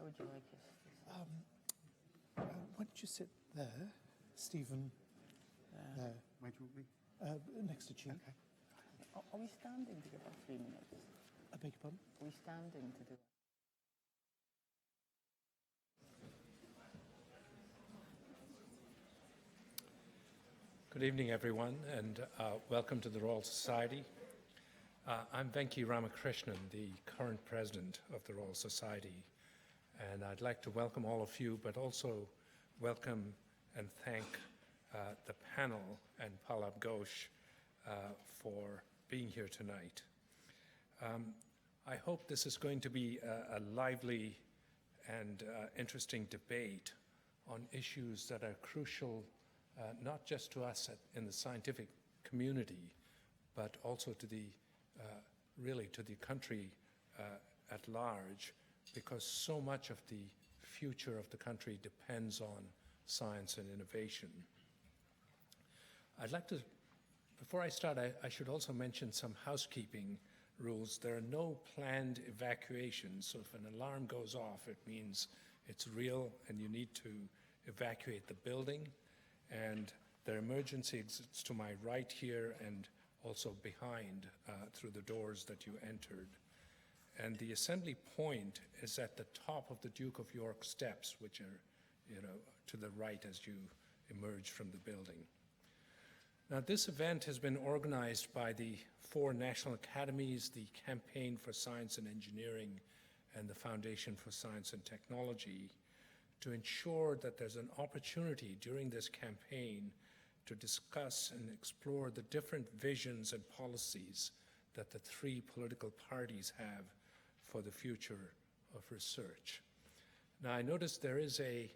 How would you like us to Why don't you sit there, Stephen? There. Where do you want me? Next to Chi. Okay. Are we standing to give our 3 minutes? I beg your pardon? Are we standing to do Good evening, everyone, and welcome to the Royal Society. I'm Venki Ramakrishnan, the current president of the Royal Society, and I'd like to welcome all of you, but also welcome and thank the panel and Pallab Ghosh for being here tonight. I hope this is going to be a lively and interesting debate on issues that are crucial not just to us in the scientific community, but also to the really to the country at large, because so much of the future of the country depends on science and innovation. I'd like to, before I start, I should also mention some housekeeping rules. There are no planned evacuations, so if an alarm goes off, it means it's real and you need to evacuate the building. And there are emergency exits to my right here and also behind through the doors that you entered. And the assembly point is at the top of the Duke of York steps, which are, to the right as you emerge from the building. Now, this event has been organized by the 4 national academies, the Campaign for Science and Engineering, and the Foundation for Science and Technology, to ensure that there's an opportunity during this campaign to discuss and explore the different visions and policies that the 3 political parties have for the future of research. Now, I noticed there is a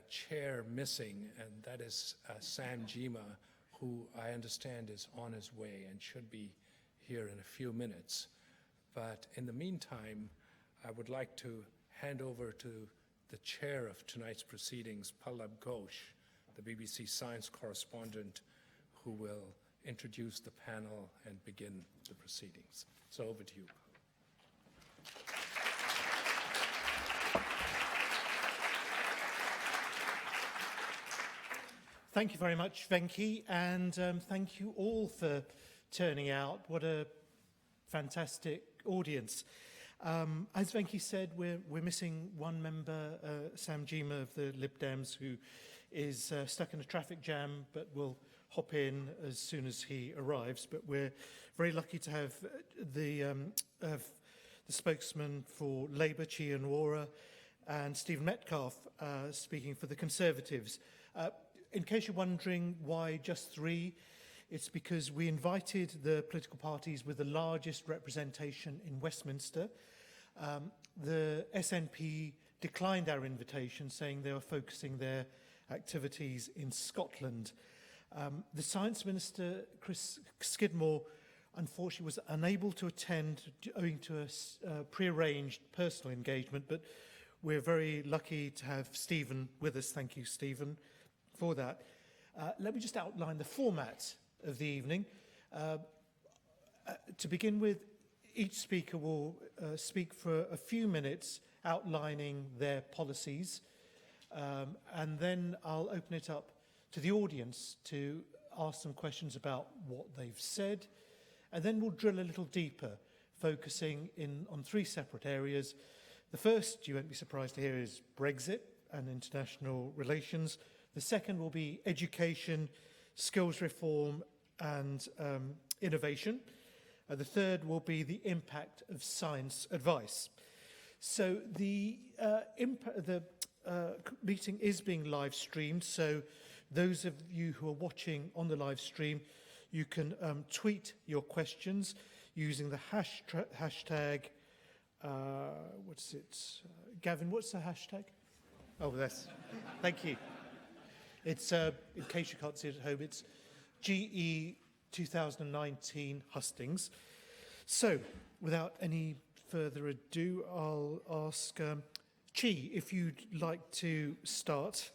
chair missing, and that is Sam Jima, who I understand is on his way and should be here in a few minutes. But in the meantime, I would like to hand over to the chair of tonight's proceedings, Pallab Ghosh, the BBC Science Correspondent, who will introduce the panel and begin the proceedings. So over to you. Thank you very much, Venki, and thank you all for turning out. What a fantastic audience. As Venki said, we're missing one member, Sam Jima of the Lib Dems, who is stuck in a traffic jam, but will hop in as soon as he arrives. But we're very lucky to have the spokesman for Labour, Chi Anwara, and Stephen Metcalfe speaking for the Conservatives. In case you're wondering why just 3, it's because we invited the political parties with the largest representation in Westminster. The SNP declined our invitation, saying they were focusing their activities in Scotland. The Science Minister, Chris Skidmore, unfortunately was unable to attend owing to a pre-arranged personal engagement, but we're very lucky to have Stephen with us. Thank you, Stephen, for that. Let me just outline the format of the evening. To begin with, each speaker will speak for a few minutes outlining their policies, and then I'll open it up to the audience to ask some questions about what they've said, and then we'll drill a little deeper, focusing on 3 separate areas. The first, you won't be surprised to hear, is Brexit and international relations. The second will be education, skills reform, and innovation. The third will be the impact of science advice. So the meeting is being live streamed, so those of you who are watching on the live stream, you can tweet your questions using the hashtag, Gavin, what's the hashtag? Oh, that's, thank you. It's, in case you can't see it at home, it's GE 2019 hustings. So, without any further ado, I'll ask Chi if you'd like to start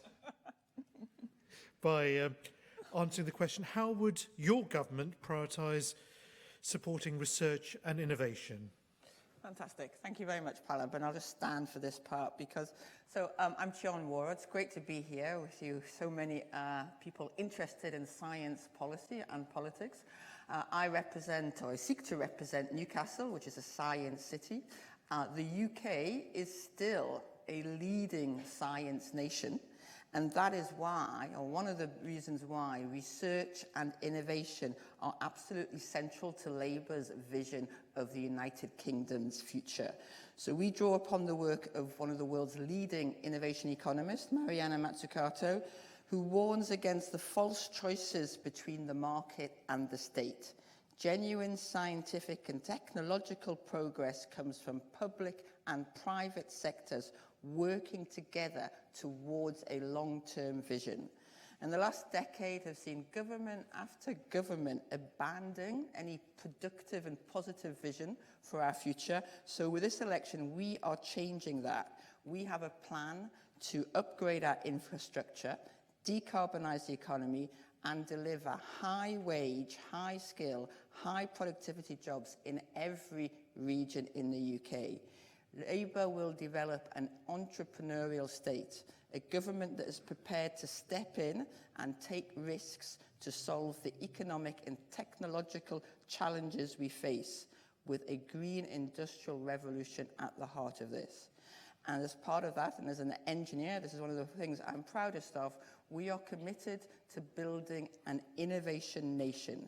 by answering the question, how would your government prioritise supporting research and innovation? Fantastic. Thank you very much, Pallab. And I'll just stand for this part because, I'm Sion Wara. It's great to be here with you, so many people interested in science policy and politics. I seek to represent Newcastle, which is a science city. The UK is still a leading science nation. And that is why, or one of the reasons why, research and innovation are absolutely central to Labour's vision of the United Kingdom's future. So we draw upon the work of one of the world's leading innovation economists, Mariana Mazzucato, who warns against the false choices between the market and the state. Genuine scientific and technological progress comes from public and private sectors working together towards a long-term vision. And the last decade has seen government after government abandoning any productive and positive vision for our future. So with this election, we are changing that. We have a plan to upgrade our infrastructure, decarbonise the economy, and deliver high-wage, high-skill, high-productivity jobs in every region in the UK. Labour will develop an entrepreneurial state, a government that is prepared to step in and take risks to solve the economic and technological challenges we face, with a green industrial revolution at the heart of this. And as part of that, and as an engineer, this is one of the things I'm proudest of, we are committed to building an innovation nation,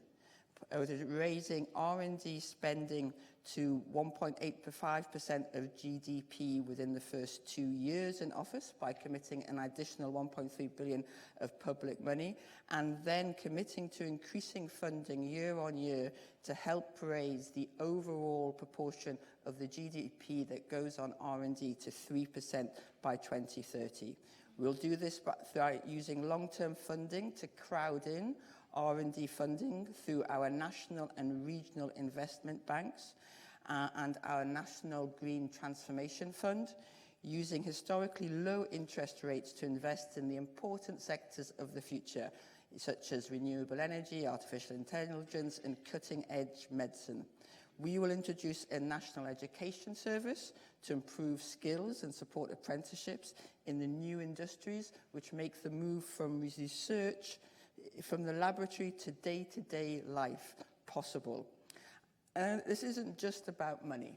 raising R&D spending to 1.85% of GDP within the first 2 years in office by committing an additional 1.3 billion of public money, and then committing to increasing funding year on year to help raise the overall proportion of the GDP that goes on R&D to 3% by 2030. We'll do this by using long-term funding to crowd in R&D funding through our national and regional investment banks and our National Green Transformation Fund, using historically low interest rates to invest in the important sectors of the future, such as renewable energy, artificial intelligence, and cutting-edge medicine. We will introduce a national education service to improve skills and support apprenticeships in the new industries, which make the move from research from the laboratory to day-to-day life possible. And this isn't just about money,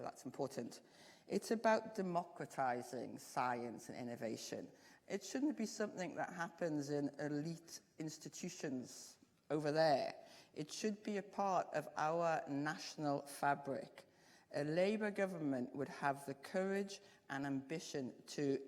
that's important. It's about democratizing science and innovation. It shouldn't be something that happens in elite institutions over there. It should be a part of our national fabric. A Labour government would have the courage and ambition to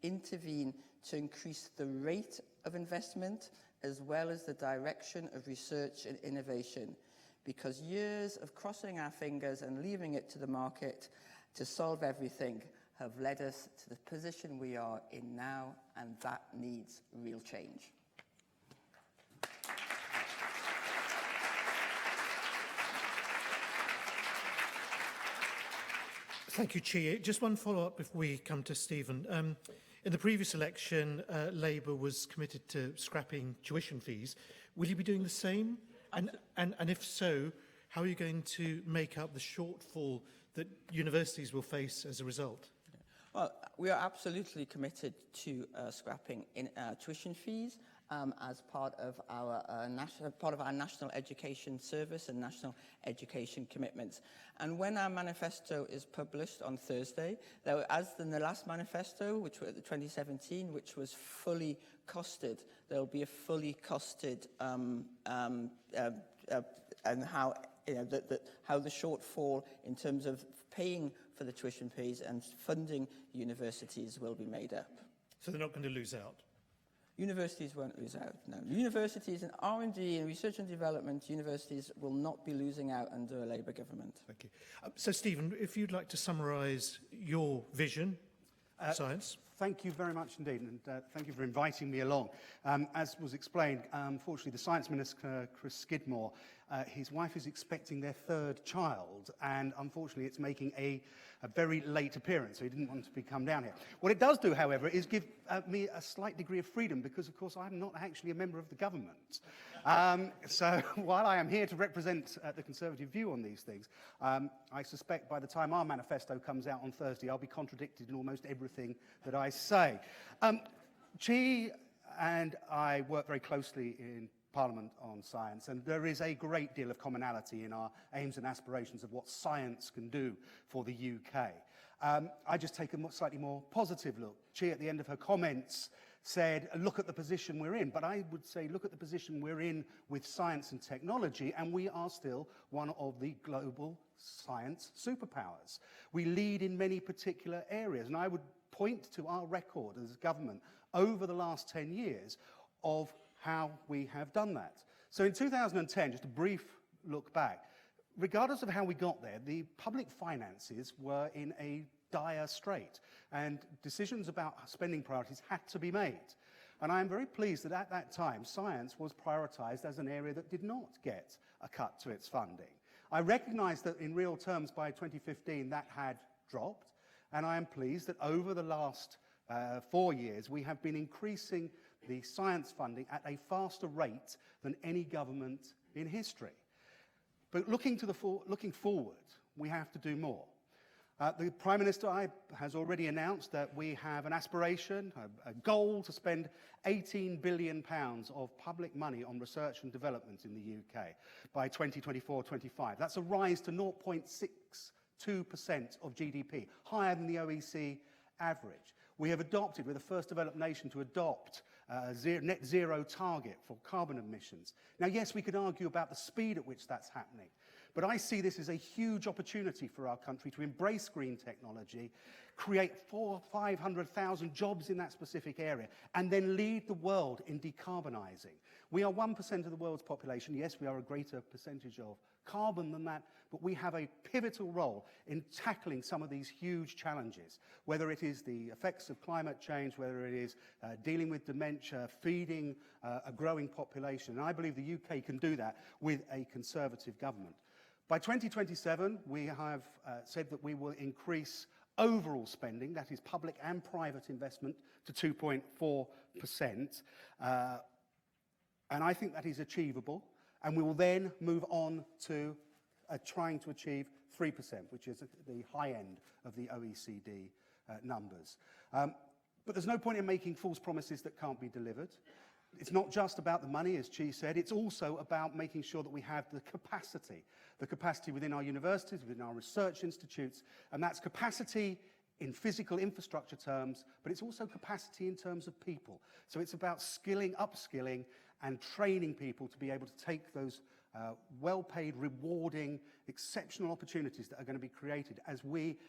intervene to increase the rate of investment as well as the direction of research and innovation, because years of crossing our fingers and leaving it to the market to solve everything have led us to the position we are in now, and that needs real change. Thank you, Chi. Just one follow-up before we come to Stephen. In the previous election, Labour was committed to scrapping tuition fees. Will you be doing the same? And if so, how are you going to make up the shortfall that universities will face as a result? Well, we are absolutely committed to scrapping tuition fees as part of our national education service and national education commitments. And when our manifesto is published on Thursday, as in the last manifesto, which was 2017, which was fully costed, there will be a fully costed and how how the shortfall in terms of paying for the tuition fees and funding universities will be made up. So they're not going to lose out? Universities won't lose out, no. Universities in R&D and research and development, universities will not be losing out under a Labour government. Thank you. So, Stephen, if you'd like to summarise your vision, science. Thank you very much indeed, and thank you for inviting me along. As was explained, unfortunately, the Science Minister, Chris Skidmore, his wife is expecting their third child, and unfortunately it's making a very late appearance, so he didn't want to come down here. What it does do, however, is give me a slight degree of freedom, because, of course, I'm not actually a member of the government. So while I am here to represent the Conservative view on these things, I suspect by the time our manifesto comes out on Thursday, I'll be contradicted in almost everything that I say. Chi and I work very closely in Parliament on science, and there is a great deal of commonality in our aims and aspirations of what science can do for the UK. I just take a slightly more positive look. Chi, at the end of her comments, said, look at the position we're in. But I would say, look at the position we're in with science and technology, and we are still one of the global science superpowers. We lead in many particular areas, and I would point to our record as government over the last 10 years of how we have done that. So in 2010, just a brief look back, regardless of how we got there, the public finances were in a dire strait, and decisions about spending priorities had to be made. And I am very pleased that at that time, science was prioritised as an area that did not get a cut to its funding. I recognise that in real terms by 2015 that had dropped, and I am pleased that over the last 4 years we have been increasing the science funding at a faster rate than any government in history. But looking forward, we have to do more. The Prime Minister has already announced that we have an aspiration, a goal to spend £18 billion of public money on research and development in the UK by 2024-25. That's a rise to 0.62% of GDP, higher than the OECD average. We have adopted, we're the first developed nation to adopt a net zero target for carbon emissions. Now, yes, we could argue about the speed at which that's happening, but I see this as a huge opportunity for our country to embrace green technology, create 400,000 or 500,000 jobs in that specific area, and then lead the world in decarbonising. We are 1% of the world's population. Yes, we are a greater percentage of carbon than that, but we have a pivotal role in tackling some of these huge challenges, whether it is the effects of climate change, whether it is dealing with dementia, feeding a growing population. And I believe the UK can do that with a Conservative government. By 2027, we have said that we will increase overall spending, that is public and private investment, to 2.4%. And I think that is achievable. And we will then move on to trying to achieve 3%, which is the high end of the OECD numbers. But there's no point in making false promises that can't be delivered. It's not just about the money, as Chi said, it's also about making sure that we have the capacity within our universities, within our research institutes, and that's capacity in physical infrastructure terms, but it's also capacity in terms of people. So it's about skilling, upskilling, and training people to be able to take those well-paid, rewarding, exceptional opportunities that are going to be created as we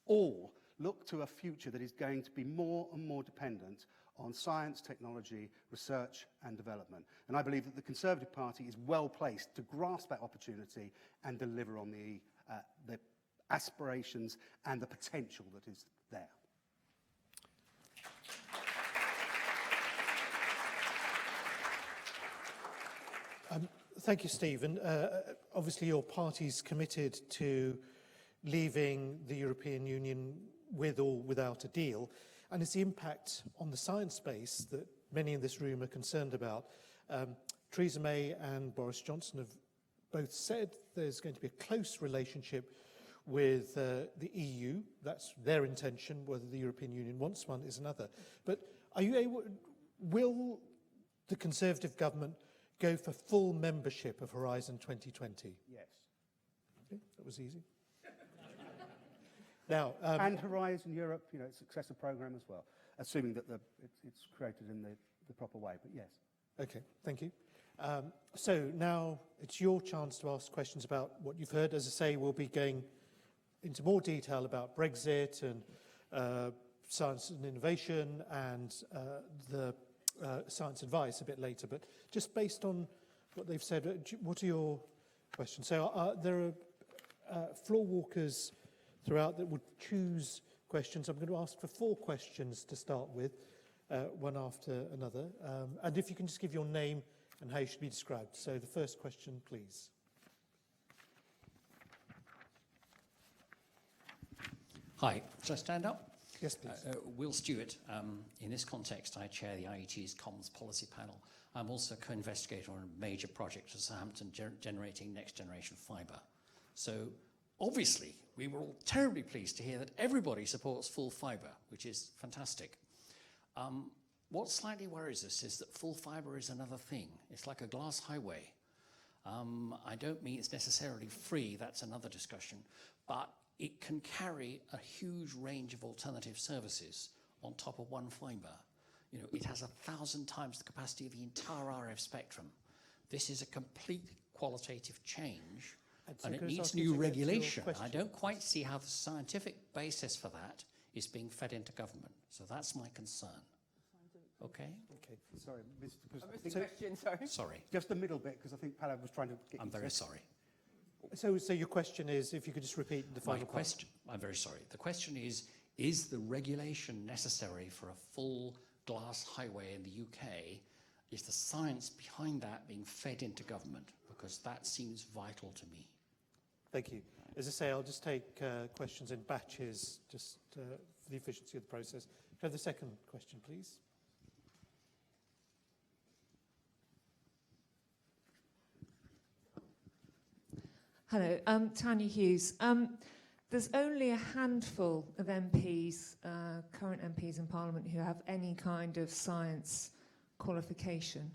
all look to a future that is going to be more and more dependent on science, technology, research and development. And I believe that the Conservative Party is well placed to grasp that opportunity and deliver on the aspirations and the potential that is there. Thank you, Stephen. Obviously, your party's committed to leaving the European Union with or without a deal, and it's the impact on the science space that many in this room are concerned about. Theresa May and Boris Johnson have both said there's going to be a close relationship with the EU. That's their intention. Whether the European Union wants one is another. But are you able? Will the Conservative government go for full membership of Horizon 2020? Yes. Okay, that was easy. Now, and Horizon Europe, its successor programme as well, assuming that it's created in the proper way, but yes. Okay, thank you. So now it's your chance to ask questions about what you've heard. As I say, we'll be going into more detail about Brexit and science and innovation and the science advice a bit later, but just based on what they've said, what are your questions? So there are floor walkers throughout that would choose questions. I'm going to ask for 4 questions to start with, one after another. And if you can just give your name and how you should be described. So the first question, please. Hi, shall I stand up? Yes, please. Will Stewart. In this context, I chair the IET's Comms Policy Panel. I'm also co-investigator on a major project at Southampton generating next-generation fibre. So, obviously, we were all terribly pleased to hear that everybody supports full fibre, which is fantastic. What slightly worries us is that full fibre is another thing. It's like a glass highway. I don't mean it's necessarily free, that's another discussion, but it can carry a huge range of alternative services on top of one fibre. You know, it has 1,000 times the capacity of the entire RF spectrum. This is a complete qualitative change, and it needs new regulation. I don't quite see how the scientific basis for that is being fed into government. So that's my concern. Okay? Okay, sorry, Mr. Question, sorry. Sorry. just the middle bit, because I think Pallab was trying to get I'm you to very say- sorry. So your question is, if you could just repeat the final question, I'm very sorry. The question is the regulation necessary for a full glass highway in the UK? Is the science behind that being fed into government? Because that seems vital to me. Thank you. As I say, I'll just take questions in batches, just for the efficiency of the process. Can I have the second question, please? Hello, Tanya Hughes. There's only a handful of MPs, current MPs in Parliament, who have any kind of science qualification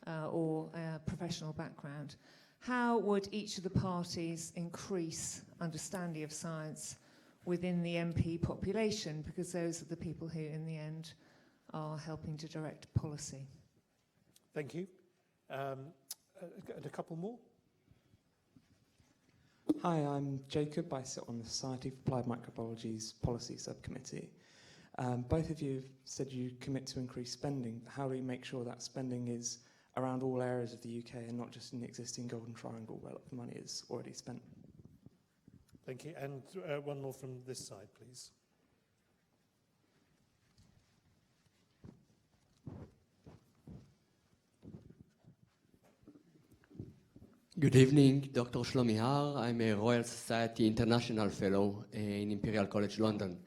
or professional background. How would each of the parties increase understanding of science within the MP population? Because those are the people who, in the end, are helping to direct policy. Thank you. And a couple more. Hi, I'm Jacob. I sit on the Society for Applied Microbiology's Policy Subcommittee. Both of you said you commit to increase spending. How do you make sure that spending is around all areas of the UK and not just in the existing Golden Triangle where the money is already spent? Thank you. And one more from this side, please. Good evening, Dr. Shlomi Har. I'm a Royal Society International Fellow in Imperial College London.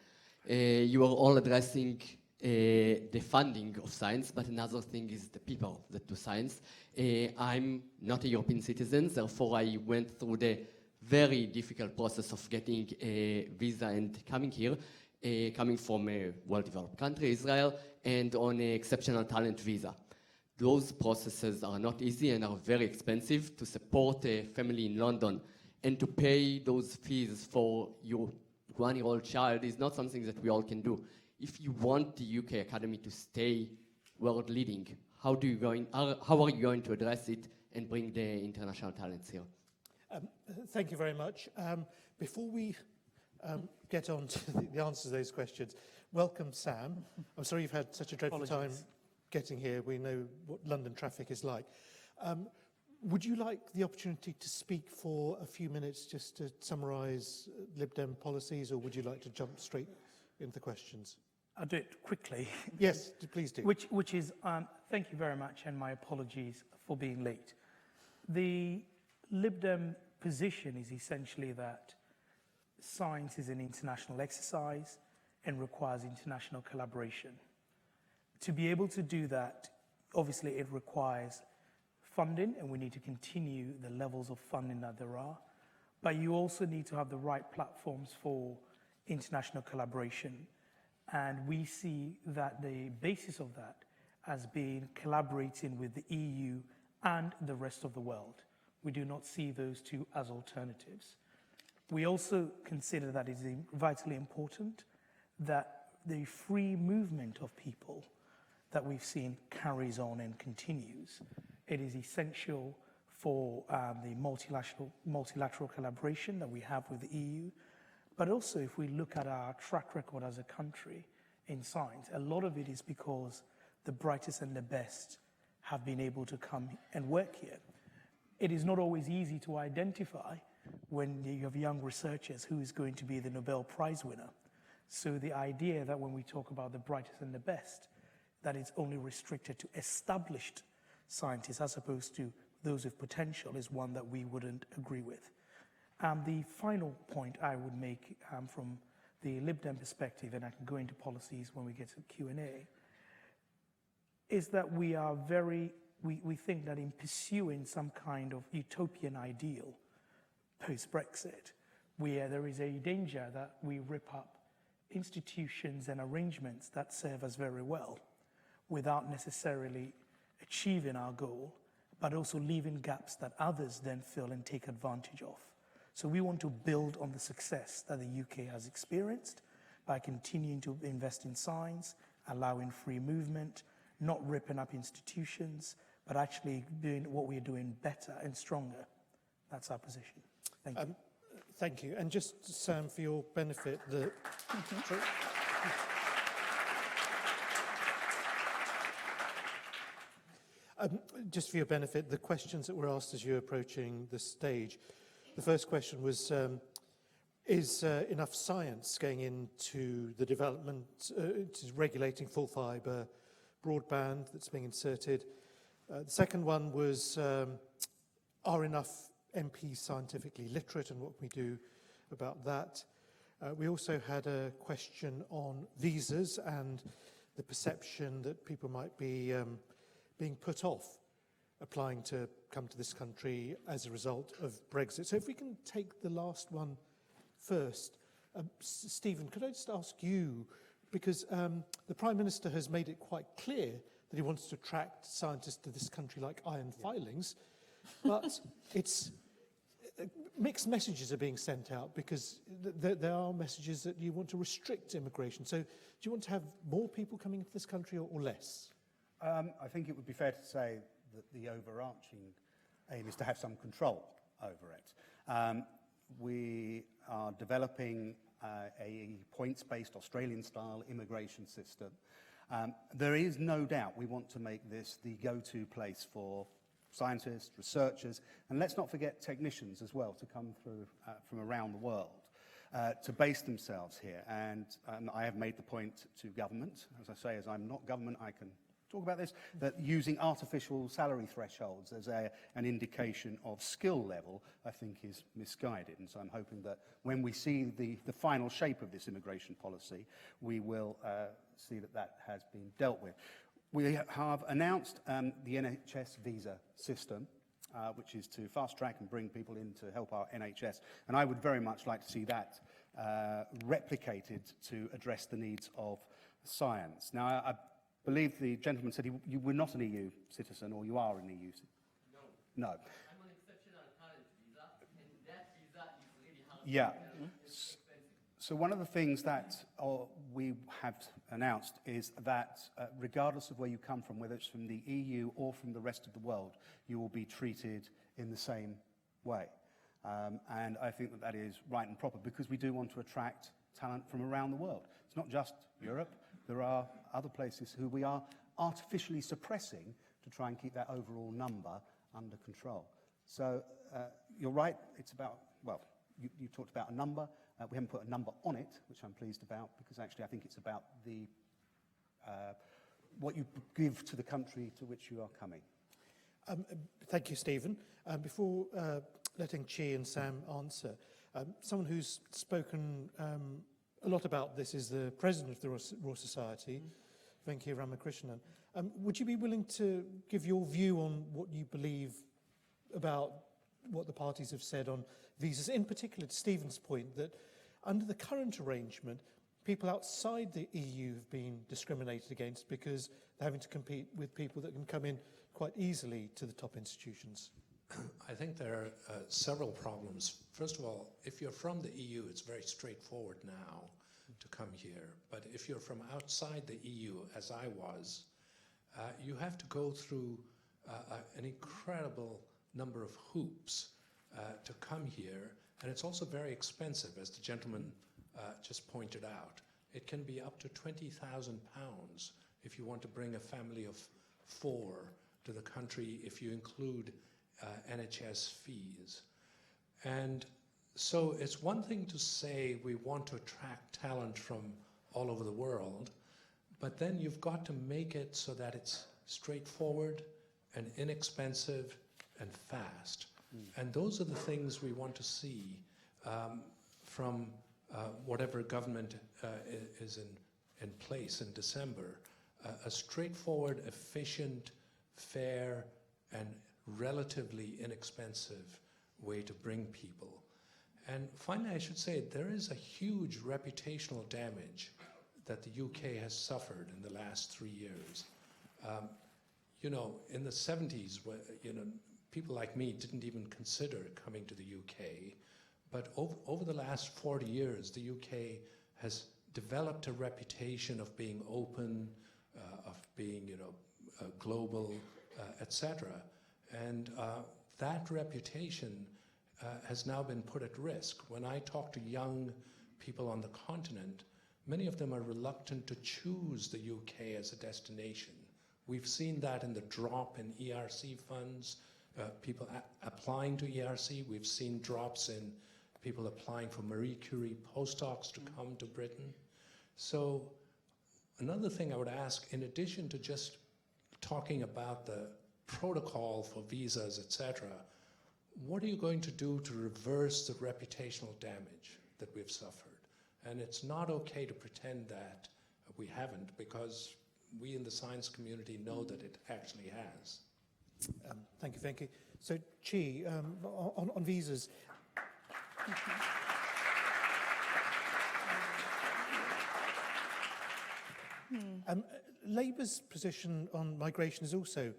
You are all addressing the funding of science, but another thing is the people that do science. I'm not a European citizen, therefore I went through the very difficult process of getting a visa and coming here, coming from a well-developed country, Israel, and on an exceptional talent visa. Those processes are not easy and are very expensive. To support a family in London and to pay those fees for your one-year-old child is not something that we all can do. If you want the UK Academy to stay world leading, how are you going to address it and bring the international talents here? Thank you very much. Before we get on to the answers to those questions, welcome, Sam. I'm sorry you've had such a dreadful time getting here. We know what London traffic is like. Would you like the opportunity to speak for a few minutes just to summarise Lib Dem policies, or would you like to jump straight into the questions? I'll do it quickly. Yes, please do. Which is, thank you very much, and my apologies for being late. The Lib Dem position is essentially that science is an international exercise and requires international collaboration. To be able to do that, obviously it requires funding, and we need to continue the levels of funding that there are. But you also need to have the right platforms for international collaboration. And we see that the basis of that as being collaborating with the EU and the rest of the world. We do not see those two as alternatives. We also consider that it is vitally important that the free movement of people that we've seen carries on and continues. It is essential for the multilateral collaboration that we have with the EU. But also, if we look at our track record as a country in science, a lot of it is because the brightest and the best have been able to come and work here. It is not always easy to identify when you have young researchers who is going to be the Nobel Prize winner. So the idea that when we talk about the brightest and the best, that it's only restricted to established scientists as opposed to those with potential is one that we wouldn't agree with. The final point I would make from the Lib Dem perspective, and I can go into policies when we get to Q&A, is that we think that in pursuing some kind of utopian ideal post-Brexit, where there is a danger that we rip up institutions and arrangements that serve us very well without necessarily achieving our goal, but also leaving gaps that others then fill and take advantage of. So we want to build on the success that the UK has experienced by continuing to invest in science, allowing free movement, not ripping up institutions, but actually doing what we're doing better and stronger. That's our position. Thank you. Thank you. And just, Sam, for your benefit, just for your benefit, the questions that were asked as you're approaching the stage, the first question was, is enough science going into the development, to regulating full fibre broadband that's being inserted? The second one was, are enough MPs scientifically literate, and what can we do about that? We also had a question on visas and the perception that people might be being put off applying to come to this country as a result of Brexit. So if we can take the last one first. Stephen, could I just ask you, because the Prime Minister has made it quite clear that he wants to attract scientists to this country like iron filings, but it's mixed messages are being sent out, because there are messages that you want to restrict immigration. So do you want to have more people coming into this country or less? I think it would be fair to say that the overarching aim is to have some control over it. We are developing a points-based Australian-style immigration system. There is no doubt we want to make this the go-to place for scientists, researchers, and let's not forget technicians as well, to come through from around the world to base themselves here. And I have made the point to government, as I say, as I'm not government, I can talk about this, that using artificial salary thresholds as an indication of skill level, I think is misguided. And so I'm hoping that when we see the final shape of this immigration policy, we will see that that has been dealt with. We have announced the NHS visa system, which is to fast-track and bring people in to help our NHS. And I would very much like to see that replicated to address the needs of science. Now, I believe the gentleman said you were not an EU citizen, or you are an EU citizen? No. No. I'm on exceptional talent visa, and that visa is really hard. Yeah. So one of the things that we have announced is that regardless of where you come from, whether it's from the EU or from the rest of the world, you will be treated in the same way. And I think that that is right and proper, because we do want to attract talent from around the world. It's not just Europe. There are other places who we are artificially suppressing to try and keep that overall number under control. So you're right, it's about, well, you talked about a number. We haven't put a number on it, which I'm pleased about, because actually I think it's about the what you give to the country to which you are coming. Thank you, Stephen. Before letting Chi and Sam answer, someone who's spoken a lot about this is the President of the Royal Society, Venki Ramakrishnan. Would you be willing to give your view on what you believe about what the parties have said on visas, in particular to Stephen's point that under the current arrangement, people outside the EU have been discriminated against because they're having to compete with people that can come in quite easily to the top institutions? I think there are several problems. First of all, if you're from the EU, it's very straightforward now to come here. But if you're from outside the EU, as I was, you have to go through an incredible number of hoops to come here. And it's also very expensive, as the gentleman just pointed out. It can be up to £20,000 if you want to bring a family of 4 to the country, if you include NHS fees. And so it's one thing to say we want to attract talent from all over the world, but then you've got to make it so that it's straightforward and inexpensive and fast. And those are the things we want to see from whatever government is in place in December, a straightforward, efficient, fair, and relatively inexpensive way to bring people. And finally, I should say, there is a huge reputational damage that the UK has suffered in the last 3 years. You know, in the 70s, you know, people like me didn't even consider coming to the UK. But over the last 40 years, the UK has developed a reputation of being open, of being, you know, global, etc. And that reputation has now been put at risk. When I talk to young people on the continent, many of them are reluctant to choose the UK as a destination. We've seen that in the drop in ERC funds, people applying to ERC. We've seen drops in people applying for Marie Curie postdocs to come to Britain. So another thing I would ask, in addition to just talking about the protocol for visas, etc., what are you going to do to reverse the reputational damage that we've suffered? And it's not okay to pretend that we haven't, because we in the science community know that it actually has. Thank you, Venki. So, Chi, on visas. Labour's position on migration is also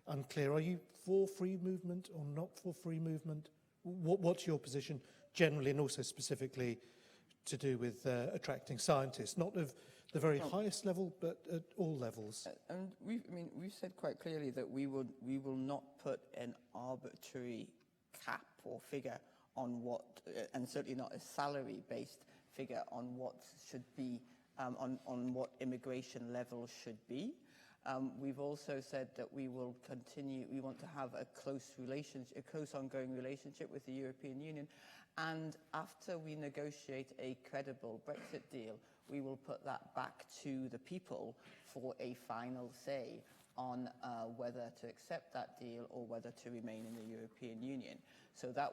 unclear. Are you for free movement or not for free movement? What's your position generally, and also specifically to do with attracting scientists, not of the very highest level, but at all levels? And we've said quite clearly that we will not put an arbitrary cap or figure on what, and certainly not a salary-based figure on what should be, on what immigration levels should be. We've also said that we will continue, we want to have a close ongoing relationship with the European Union, and after we negotiate a credible Brexit deal, we will put that back to the people for a final say on whether to accept that deal or whether to remain in the European Union. So that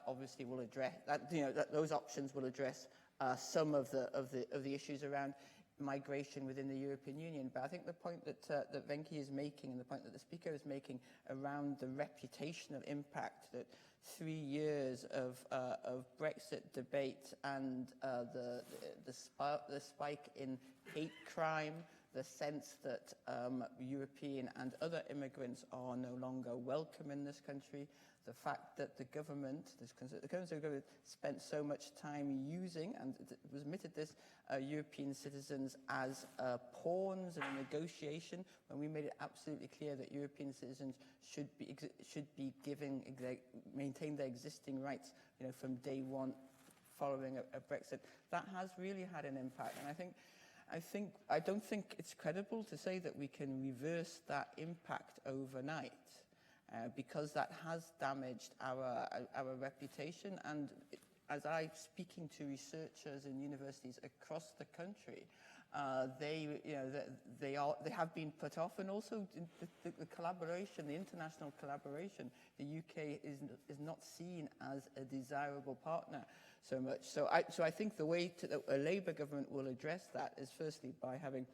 obviously will address that. You know, those options will address some of the issues around migration within the European Union. But I think the point that Venki is making, and the point that the speaker is making around the reputational impact that 3 years of Brexit debate and the spike in hate crime, the sense that European and other immigrants are no longer welcome in this country, the fact that the government spent so much time using, and it was admitted this, European citizens as pawns in a negotiation, when we made it absolutely clear that European citizens should be maintain their existing rights, you know, from day one following a Brexit. That has really had an impact, and I don't think it's credible to say that we can reverse that impact overnight, because that has damaged our reputation. And as I'm speaking to researchers in universities across the country, they have been put off, and also the collaboration, the international collaboration, the UK is not seen as a desirable partner so much. So I think the way that a Labour government will address that is firstly by having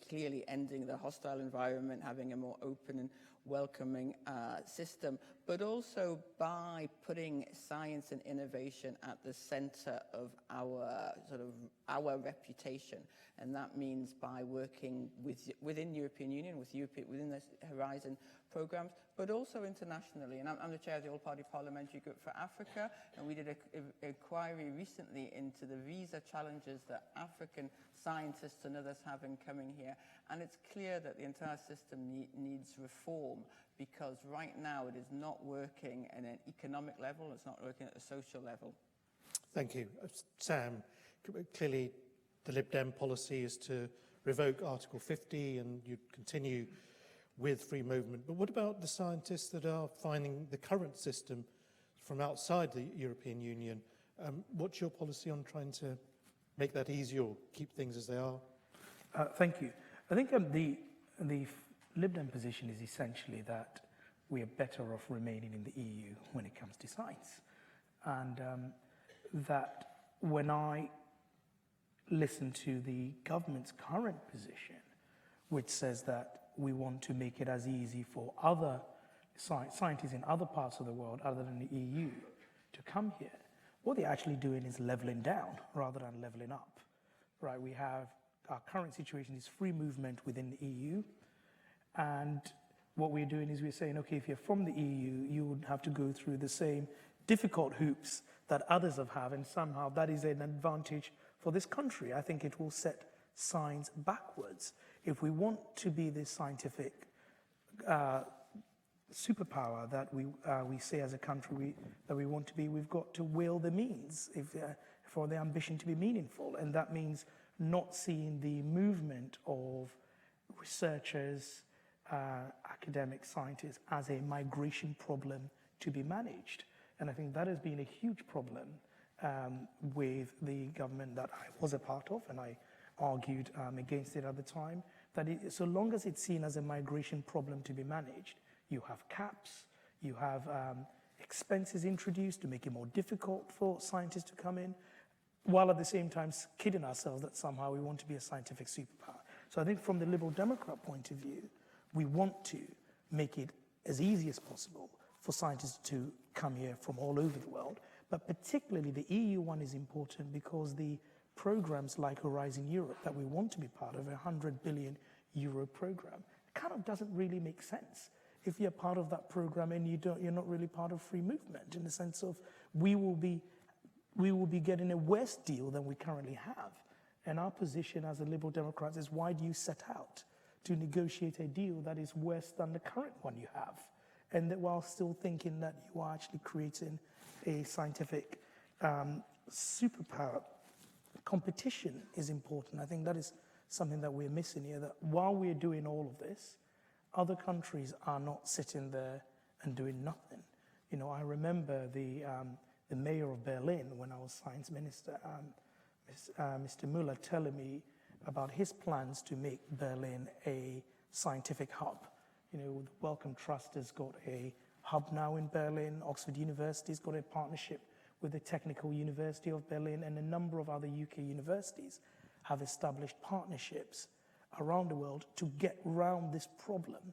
clearly ending the hostile environment, having a more open and welcoming system, but also by putting science and innovation at the centre of our reputation, and that means by working within European Union, within the Horizon programs, but also internationally. And I'm the chair of the All-Party Parliamentary Group for Africa, and we did an inquiry recently into the visa challenges that African scientists and others have in coming here. And it's clear that the entire system needs reform, because right now it is not working at an economic level, it's not working at a social level. Thank you. Sam, clearly the Lib Dem policy is to revoke Article 50 and you continue with free movement. But what about the scientists that are finding the current system from outside the European Union? What's your policy on trying to make that easier or keep things as they are? Thank you. I think the Lib Dem position is essentially that we are better off remaining in the EU when it comes to science, and that when I listen to the government's current position, which says that we want to make it as easy for other scientists in other parts of the world other than the EU to come here, what they're actually doing is leveling down rather than leveling up, right? We have, our current situation is free movement within the EU, and what we're doing is we're saying, okay, if you're from the EU, you would have to go through the same difficult hoops that others have had, and somehow that is an advantage for this country. I think it will set science backwards. If we want to be this scientific superpower that we say as a country that we want to be, we've got to will the means for the ambition to be meaningful. And that means not seeing the movement of researchers, academic scientists as a migration problem to be managed. And I think that has been a huge problem with the government that I was a part of, and I argued against it at the time, that so long as it's seen as a migration problem to be managed, you have caps, you have expenses introduced to make it more difficult for scientists to come in, while at the same time kidding ourselves that somehow we want to be a scientific superpower. So I think from the Liberal Democrat point of view, we want to make it as easy as possible for scientists to come here from all over the world. But particularly the EU one is important because the programs like Horizon Europe that we want to be part of, a €100 billion program, kind of doesn't really make sense if you're part of that program and you're not really part of free movement, in the sense of we will be getting a worse deal than we currently have. And our position as a Liberal Democrats is, why do you set out to negotiate a deal that is worse than the current one you have? And that while still thinking that you are actually creating a scientific superpower. Competition is important. I think that is something that we're missing here, that while we're doing all of this, other countries are not sitting there and doing nothing. You know, I remember the mayor of Berlin, when I was science minister, Mr. Müller, telling me about his plans to make Berlin a scientific hub. You know, the Wellcome Trust has got a hub now in Berlin. Oxford University's got a partnership with the Technical University of Berlin, and a number of other UK universities have established partnerships around the world to get around this problem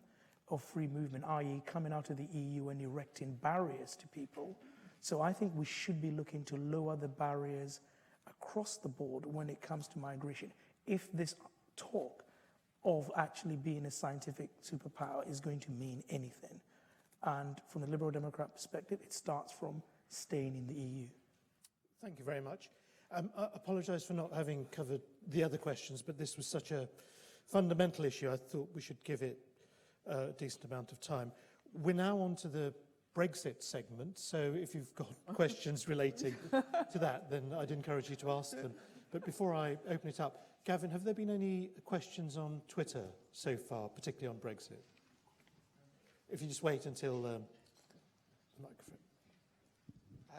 of free movement, i.e. coming out of the EU and erecting barriers to people. So I think we should be looking to lower the barriers across the board when it comes to migration, if this talk of actually being a scientific superpower is going to mean anything. And from the Liberal Democrat perspective, it starts from staying in the EU. Thank you very much. I apologise for not having covered the other questions, but this was such a fundamental issue, I thought we should give it a decent amount of time. We're now on to the Brexit segment, so if you've got questions relating to that, then I'd encourage you to ask them. But before I open it up, Gavin, have there been any questions on Twitter so far, particularly on Brexit? If you just wait until the microphone.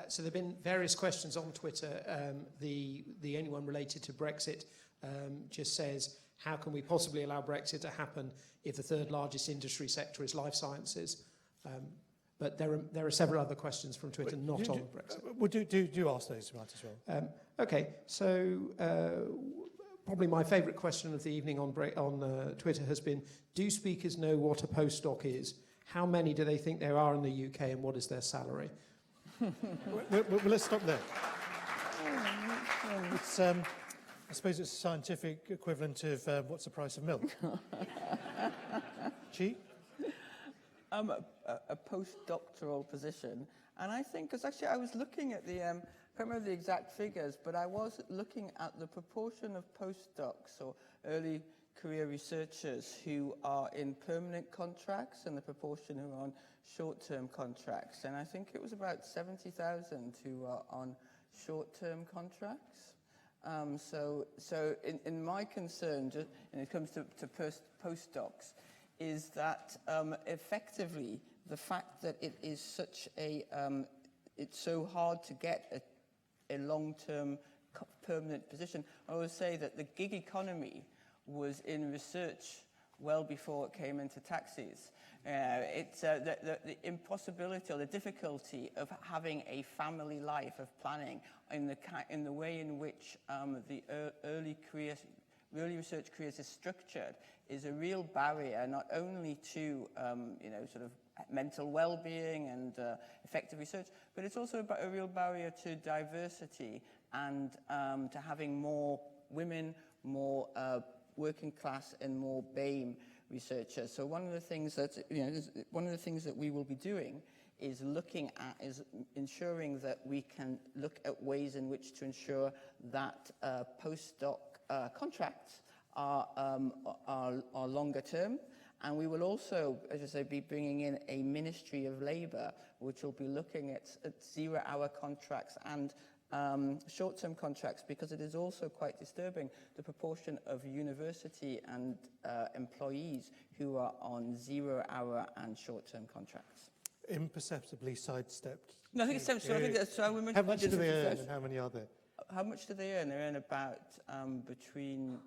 So there have been various questions on Twitter. The only one related to Brexit just says, how can we possibly allow Brexit to happen if the third largest industry sector is life sciences? But there are several other questions from Twitter not on Brexit. Well, do ask those, right, as well. Okay, so probably my favourite question of the evening on Twitter has been, do speakers know what a postdoc is? How many do they think there are in the UK, and what is their salary? well, let's stop there. It's, I suppose it's a scientific equivalent of what's the price of milk? Cheap? A postdoctoral position, and I think, because actually I was looking at the, I can't remember the exact figures, but I was looking at the proportion of postdocs or early career researchers who are in permanent contracts and the proportion who are on short-term contracts. And I think it was about 70,000 who are on short-term contracts. So in my concern, just when it comes to postdocs, is that effectively the fact that it is such a, it's so hard to get a long-term permanent position. I always say that the gig economy was in research well before it came into taxis. It's the impossibility or the difficulty of having a family life, of planning, in the way in which the early research careers is structured, is a real barrier not only to sort of mental well-being and effective research, but it's also a real barrier to diversity and to having more women, more working class, and more BAME researchers. So one of the things that we will be doing is ensuring that we can look at ways in which to ensure that postdoc contracts are longer term. And we will also, as I say, be bringing in a Ministry of Labour, which will be looking at 0-hour contracts and short-term contracts, because it is also quite disturbing the proportion of university and employees who are on 0-hour and short-term contracts. Imperceptibly sidestepped. No, I think it's sensible. I think that's so. How much do they earn and how many are there? How much do they earn? They earn about between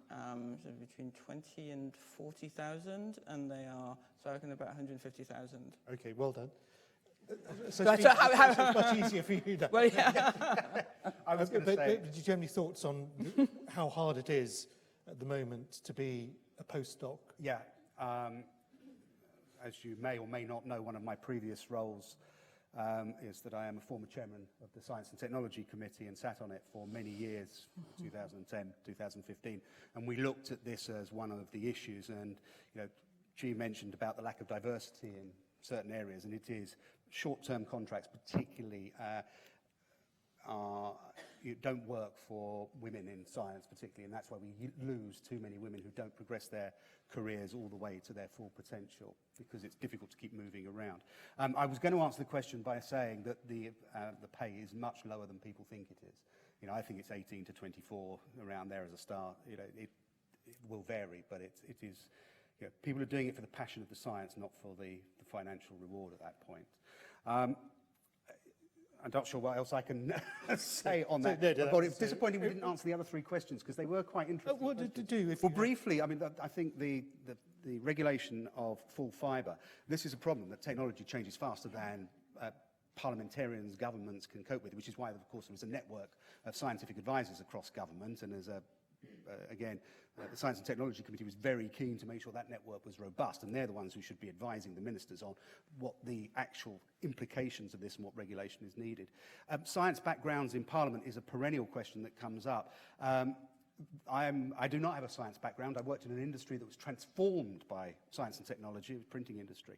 20 and 40,000, and they are, so I reckon, about 150,000. Okay, well done. So Right, Steve, so it's much easier for you now. Well, yeah. I was going to say... But did you have any thoughts on how hard it is at the moment to be a postdoc? Yeah. As you may or may not know, one of my previous roles is that I am a former chairman of the Science and Technology Committee and sat on it for many years, 2010, 2015. And we looked at this as one of the issues. And, G mentioned about the lack of diversity in certain areas, and it is short-term contracts particularly don't work for women in science particularly, and that's why we lose too many women who don't progress their careers all the way to their full potential, because it's difficult to keep moving around. I was going to answer the question by saying that the pay is much lower than people think it is. I think it's 18 to 24 around there as a start. It will vary, but it is. People are doing it for the passion of the science, not for the financial reward at that point. I'm not sure what else I can say on that. But it's disappointing we didn't answer the other three questions, because they were quite interesting. What did you do? Well, briefly, I mean, I think the regulation of full fibre, this is a problem that technology changes faster than parliamentarians, governments can cope with, which is why, of course, there is a network of scientific advisors across government, and there's again, the Science and Technology Committee was very keen to make sure that network was robust, and they're the ones who should be advising the ministers on what the actual implications of this and what regulation is needed. Science backgrounds in Parliament is a perennial question that comes up. I do not have a science background. I worked in an industry that was transformed by science and technology, the printing industry.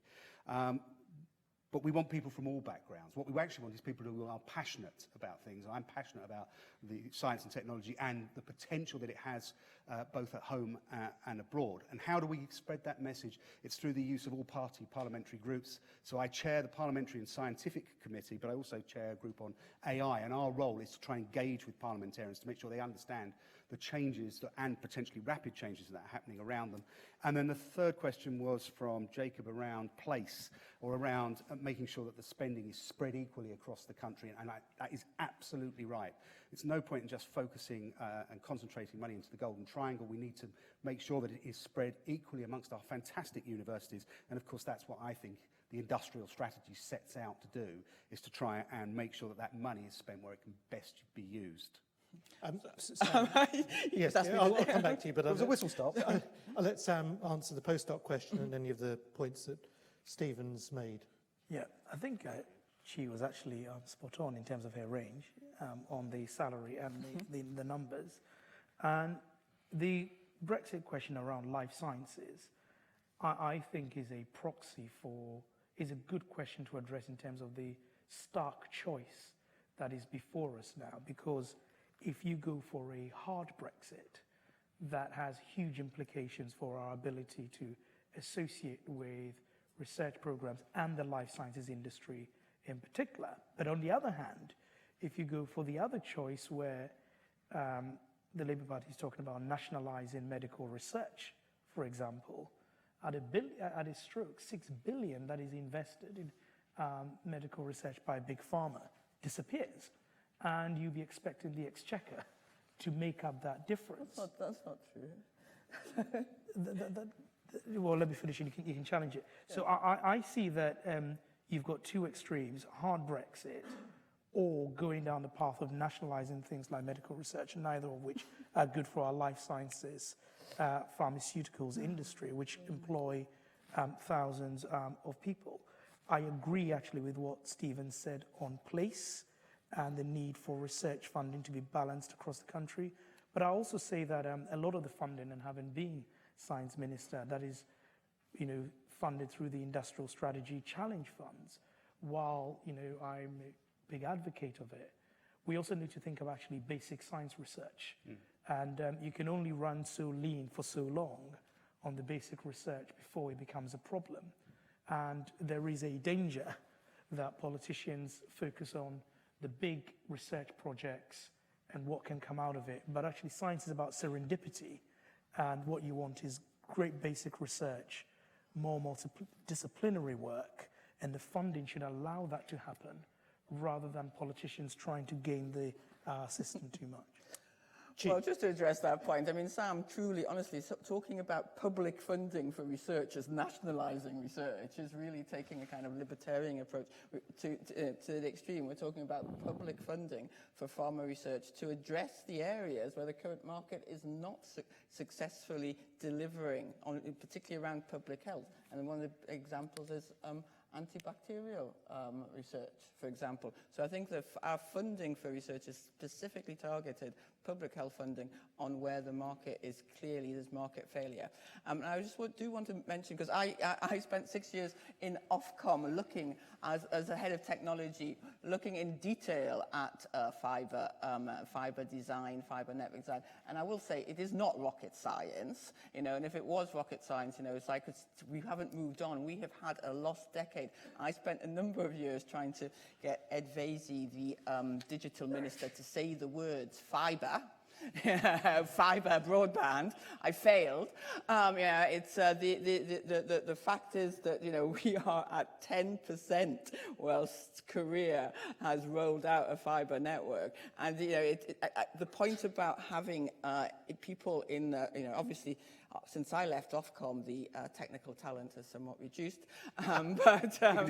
But we want people from all backgrounds. What we actually want is people who are passionate about things. I'm passionate about the science and technology and the potential that it has both at home and abroad. And how do we spread that message? It's through the use of all-party parliamentary groups. So I chair the Parliamentary and Scientific Committee, but I also chair a group on AI. And our role is to try and engage with parliamentarians to make sure they understand the changes and potentially rapid changes that are happening around them. And then the third question was from Jacob around place, or around making sure that the spending is spread equally across the country. And that is absolutely right. It's no point in just focusing and concentrating money into the Golden Triangle. We need to make sure that it is spread equally amongst our fantastic universities. And of course, that's what I think the industrial strategy sets out to do, is to try and make sure that that money is spent where it can best be used. Yes, I'll come back to you, but there was a whistle stop. I'll let Sam answer the postdoc question and any of the points that Stephen's made. Yeah, I think she was actually spot on in terms of her range on the salary and the numbers. And the Brexit question around life sciences, I think is a proxy for, is a good question to address in terms of the stark choice that is before us now, because if you go for a hard Brexit, that has huge implications for our ability to associate with research programs and the life sciences industry in particular. But on the other hand, if you go for the other choice where the Labour Party is talking about nationalising medical research, for example, at a stroke, 6 billion that is invested in medical research by Big Pharma disappears. And you'll be expecting the Exchequer to make up that difference. That's not true. Well, let me finish and you can challenge it. So I see that you've got two extremes, hard Brexit or going down the path of nationalising things like medical research, neither of which are good for our life sciences, pharmaceuticals industry, which employ thousands of people. I agree actually with what Stephen said on place and the need for research funding to be balanced across the country. But I also say that a lot of the funding, and having been science minister, that is, funded through the industrial strategy challenge funds, while, I'm a big advocate of it, we also need to think of actually basic science research. And you can only run so lean for so long on the basic research before it becomes a problem. And there is a danger that politicians focus on the big research projects and what can come out of it. But actually science is about serendipity, and what you want is great basic research, more multidisciplinary work, and the funding should allow that to happen rather than politicians trying to game the system too much. Well, just to address that point, I mean, Sam, truly, honestly, talking about public funding for research as nationalising research is really taking a kind of libertarian approach to the extreme. We're talking about public funding for pharma research to address the areas where the current market is not successfully delivering, particularly around public health. And one of the examples is antibacterial research, for example. So I think that our funding for research is specifically targeted, public health funding, on where the market is clearly, there's market failure. And I just do want to mention, because I spent 6 years in Ofcom looking, as a head of technology, looking in detail at fibre design, fibre network design. And I will say, it is not rocket science, and if it was rocket science, it's like we haven't moved on. We have had a lost decade. I spent a number of years trying to get Ed Vaizey, the digital minister, to say the words fibre, fibre broadband. I failed. It's the fact is that we are at 10%, whilst Korea has rolled out a fibre network. And the point about having people in obviously. Since I left Ofcom, the technical talent has somewhat reduced, but I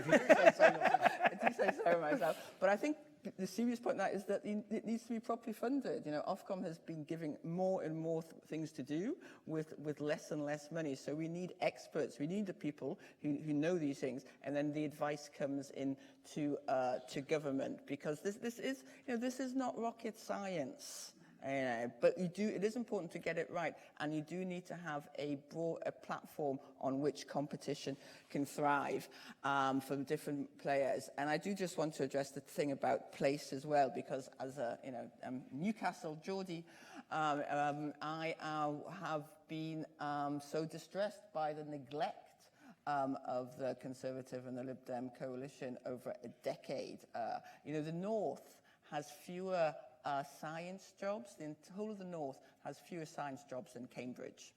do say so myself. But I think the serious point that is that it needs to be properly funded. Ofcom has been giving more and more things to do with less and less money. So we need experts. We need the people who know these things, and then the advice comes in to government, because this is not rocket science. But it is important to get it right, and you do need to have a platform on which competition can thrive from different players. And I do just want to address the thing about place as well, because as a Newcastle Geordie, I have been so distressed by the neglect of the Conservative and the Lib Dem coalition over a decade. The North has fewer science jobs. The whole of the North has fewer science jobs than Cambridge.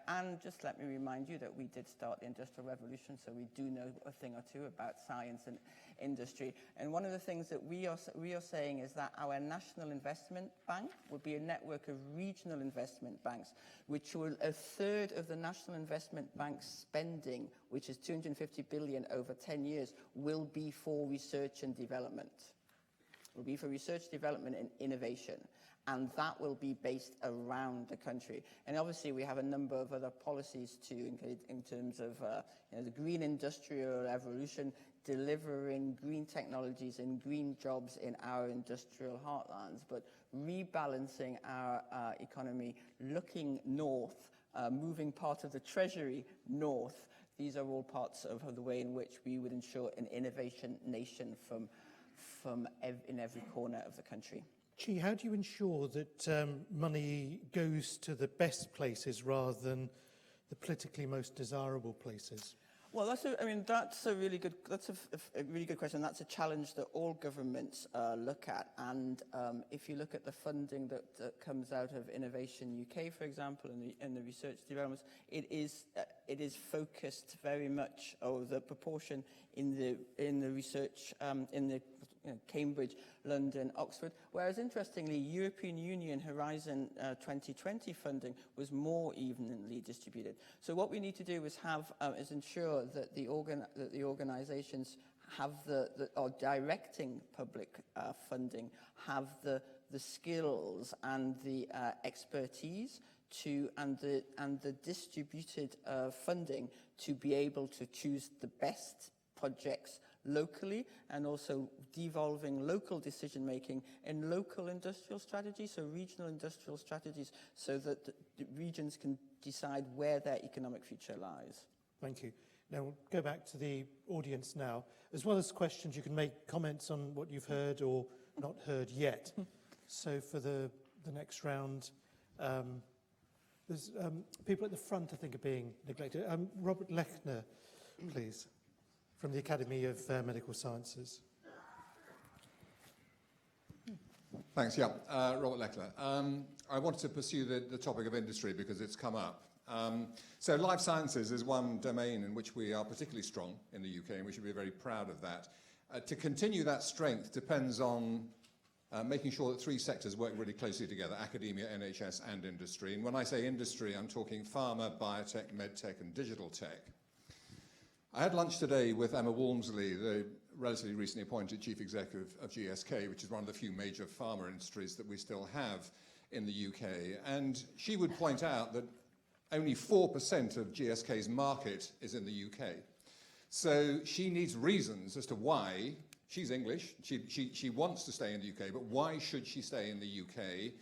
And just let me remind you that we did start the Industrial Revolution, so we do know a thing or two about science and industry. And one of the things that we are saying is that our National Investment Bank would be a network of regional investment banks, which will a third of the National Investment Bank's spending, which is 250 billion over 10 years, will be for research and development. Will be for research, development, and innovation. And that will be based around the country. And obviously, we have a number of other policies too, in terms of the green industrial revolution, delivering green technologies and green jobs in our industrial heartlands, but rebalancing our economy, looking north, moving part of the treasury north. These are all parts of the way in which we would ensure an innovation nation in every corner of the country. Chi, how do you ensure that money goes to the best places rather than the politically most desirable places? Well, that's a really good question. That's a challenge that all governments look at. And if you look at the funding that comes out of Innovation UK, for example, and the research developments, it is focused very much, or the proportion in the research in the Cambridge, London, Oxford. Whereas interestingly, European Union Horizon 2020 funding was more evenly distributed. So what we need to do is ensure that the organisations have or directing public funding have the skills and the expertise and the distributed funding to be able to choose the best projects locally, and also devolving local decision making in local industrial strategies, so regional industrial strategies, so that the regions can decide where their economic future lies. Thank you. Now we'll go back to the audience now. As well as questions, you can make comments on what you've heard or not heard yet. So for the next round, there's people at the front, I think, are being neglected. Robert Lechner, please, from the Academy of Medical Sciences. Thanks, yeah. Robert Lechner. I wanted to pursue the topic of industry because it's come up. So life sciences is one domain in which we are particularly strong in the UK, and we should be very proud of that. To continue that strength depends on making sure that three sectors work really closely together: academia, NHS and industry. And when I say industry, I'm talking pharma, biotech, medtech and digital tech. I had lunch today with Emma Walmsley, the relatively recently appointed chief executive of GSK, which is one of the few major pharma industries that we still have in the UK. And she would point out that only 4% of GSK's market is in the UK. So she needs reasons as to why. She's English, she wants to stay in the UK, but why should she stay in the UK?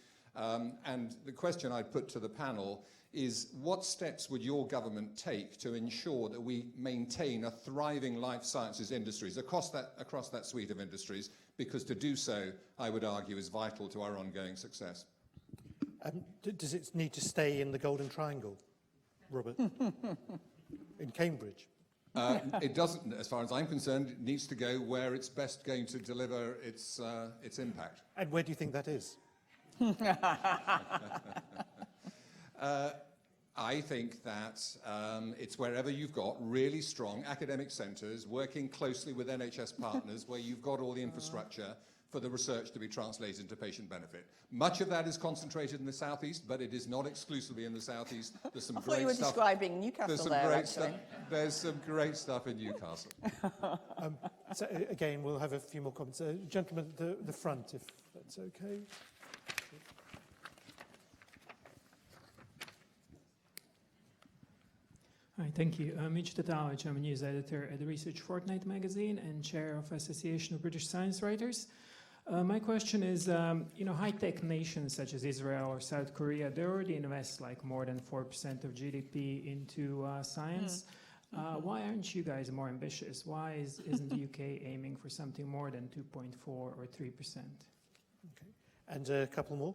And the question I'd put to the panel is, what steps would your government take to ensure that we maintain a thriving life sciences industries across that suite of industries? Because to do so, I would argue, is vital to our ongoing success. Does it need to stay in the Golden Triangle, Robert? In Cambridge? It doesn't, as far as I'm concerned. It needs to go where it's best going to deliver its impact. And where do you think that is? I think that it's wherever you've got really strong academic centres working closely with NHS partners, where you've got all the infrastructure for the research to be translated into patient benefit. Much of that is concentrated in the southeast, but it is not exclusively in the southeast. There's some I thought you were describing Newcastle there, actually. There's some great stuff in Newcastle. So again, we'll have a few more comments. Gentleman at the front, if that's okay. Hi, thank you. I'm Mitch Tatowicz. I'm a news editor at the Research Fortnight magazine and chair of Association of British Science Writers. My question is, high-tech nations such as Israel or South Korea, they already invest like more than 4% of GDP into science. Why aren't you guys more ambitious? Why isn't the UK aiming for something more than 2.4 or 3%? Okay. And a couple more.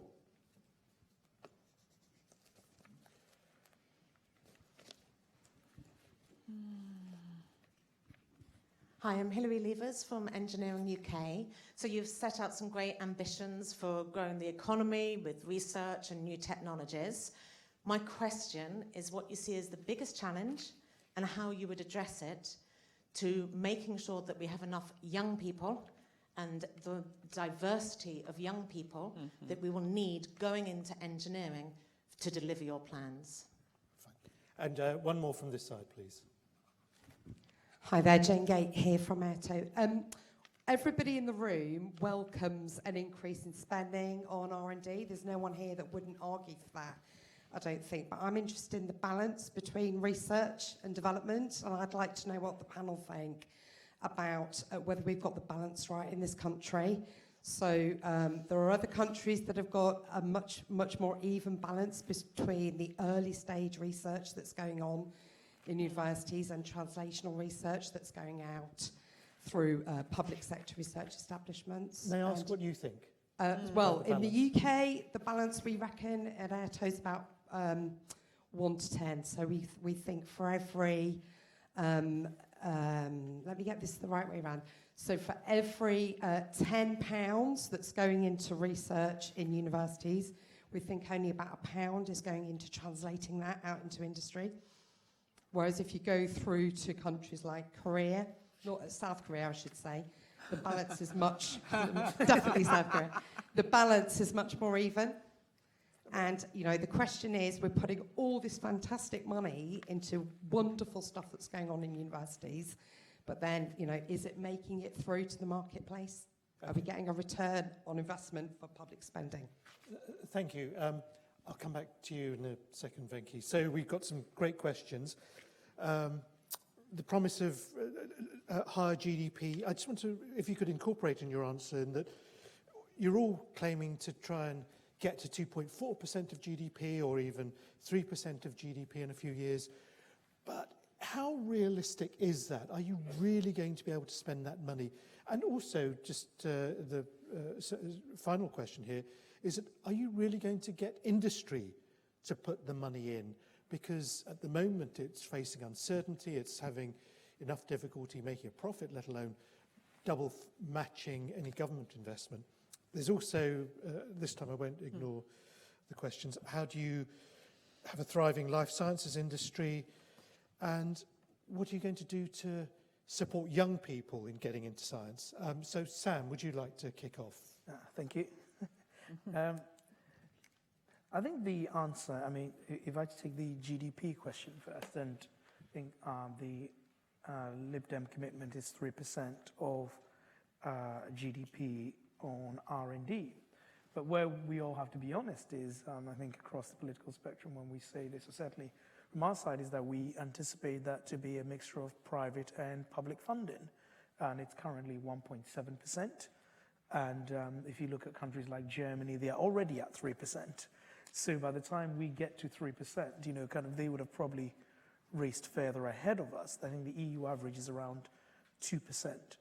Hi, I'm Hilary Levers from Engineering UK. So you've set out some great ambitions for growing the economy with research and new technologies. My question is what you see as the biggest challenge and how you would address it to making sure that we have enough young people and the diversity of young people that we will need going into engineering to deliver your plans. Fine. And one more from this side, please. Hi there, Jane Gate here from Airto. Everybody in the room welcomes an increase in spending on R&D. There's no one here that wouldn't argue for that, I don't think. But I'm interested in the balance between research and development, and I'd like to know what the panel think about whether we've got the balance right in this country. So there are other countries that have got a much more even balance between the early stage research that's going on in universities and translational research that's going out through public sector research establishments. May I ask what you think? Well, in the UK, the balance we reckon at Airto is about 1 to 10. So we think for every, let me get this the right way around. So for every £10 that's going into research in universities, we think only about £1 is going into translating that out into industry. Whereas if you go through to countries like Korea, South Korea, I should say, The balance is much, definitely South Korea. The balance is much more even. And, you know, the question is, we're putting all this fantastic money into wonderful stuff that's going on in universities, but then, you know, is it making it through to the marketplace? Are we getting a return on investment for public spending? Thank you. I'll come back to you in a second, Venki. So we've got some great questions. The promise of higher GDP, I just want to, if you could incorporate in your answer, in that you're all claiming to try and get to 2.4% of GDP or even 3% of GDP in a few years. But how realistic is that? Are you really going to be able to spend that money? And also, just the final question here, is that are you really going to get industry to put the money in? Because at the moment it's facing uncertainty, it's having enough difficulty making a profit, let alone double matching any government investment. There's also, this time I won't ignore the questions, how do you have a thriving life sciences industry, and what are you going to do to support young people in getting into science? So Sam, would you like to kick off? Thank you. I think the answer, I mean, if I take the GDP question first, and I think the Lib Dem commitment is 3% of GDP on R&D. But where we all have to be honest is, I think across the political spectrum when we say this, or certainly from our side, is that we anticipate that to be a mixture of private and public funding. And it's currently 1.7%. And if you look at countries like Germany, they are already at 3%. So by the time we get to 3%, you know, kind of they would have probably raced further ahead of us. I think the EU average is around 2%.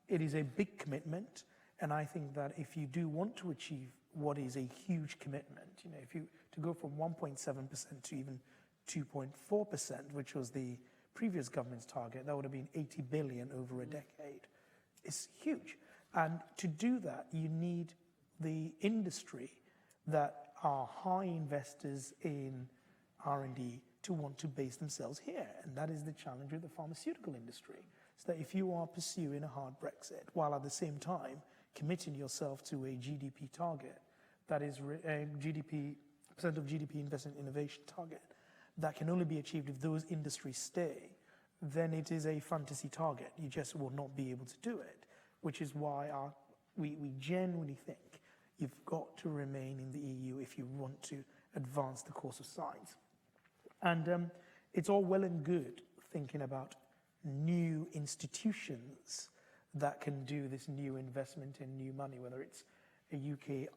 It is a big commitment, and I think that if you do want to achieve what is a huge commitment, you know, if you to go from 1.7% to even 2.4%, which was the previous government's target, that would have been 80 billion over a decade. It's huge. And to do that, you need the industry that are high investors in R&D to want to base themselves here. And that is the challenge with the pharmaceutical industry. So that if you are pursuing a hard Brexit, while at the same time committing yourself to a GDP target, that is a percent of GDP investment innovation target, that can only be achieved if those industries stay, then it is a fantasy target. You just will not be able to do it, which is why we genuinely think you've got to remain in the EU if you want to advance the course of science. And it's all well and good thinking about new institutions that can do this new investment in new money, whether it's a UK,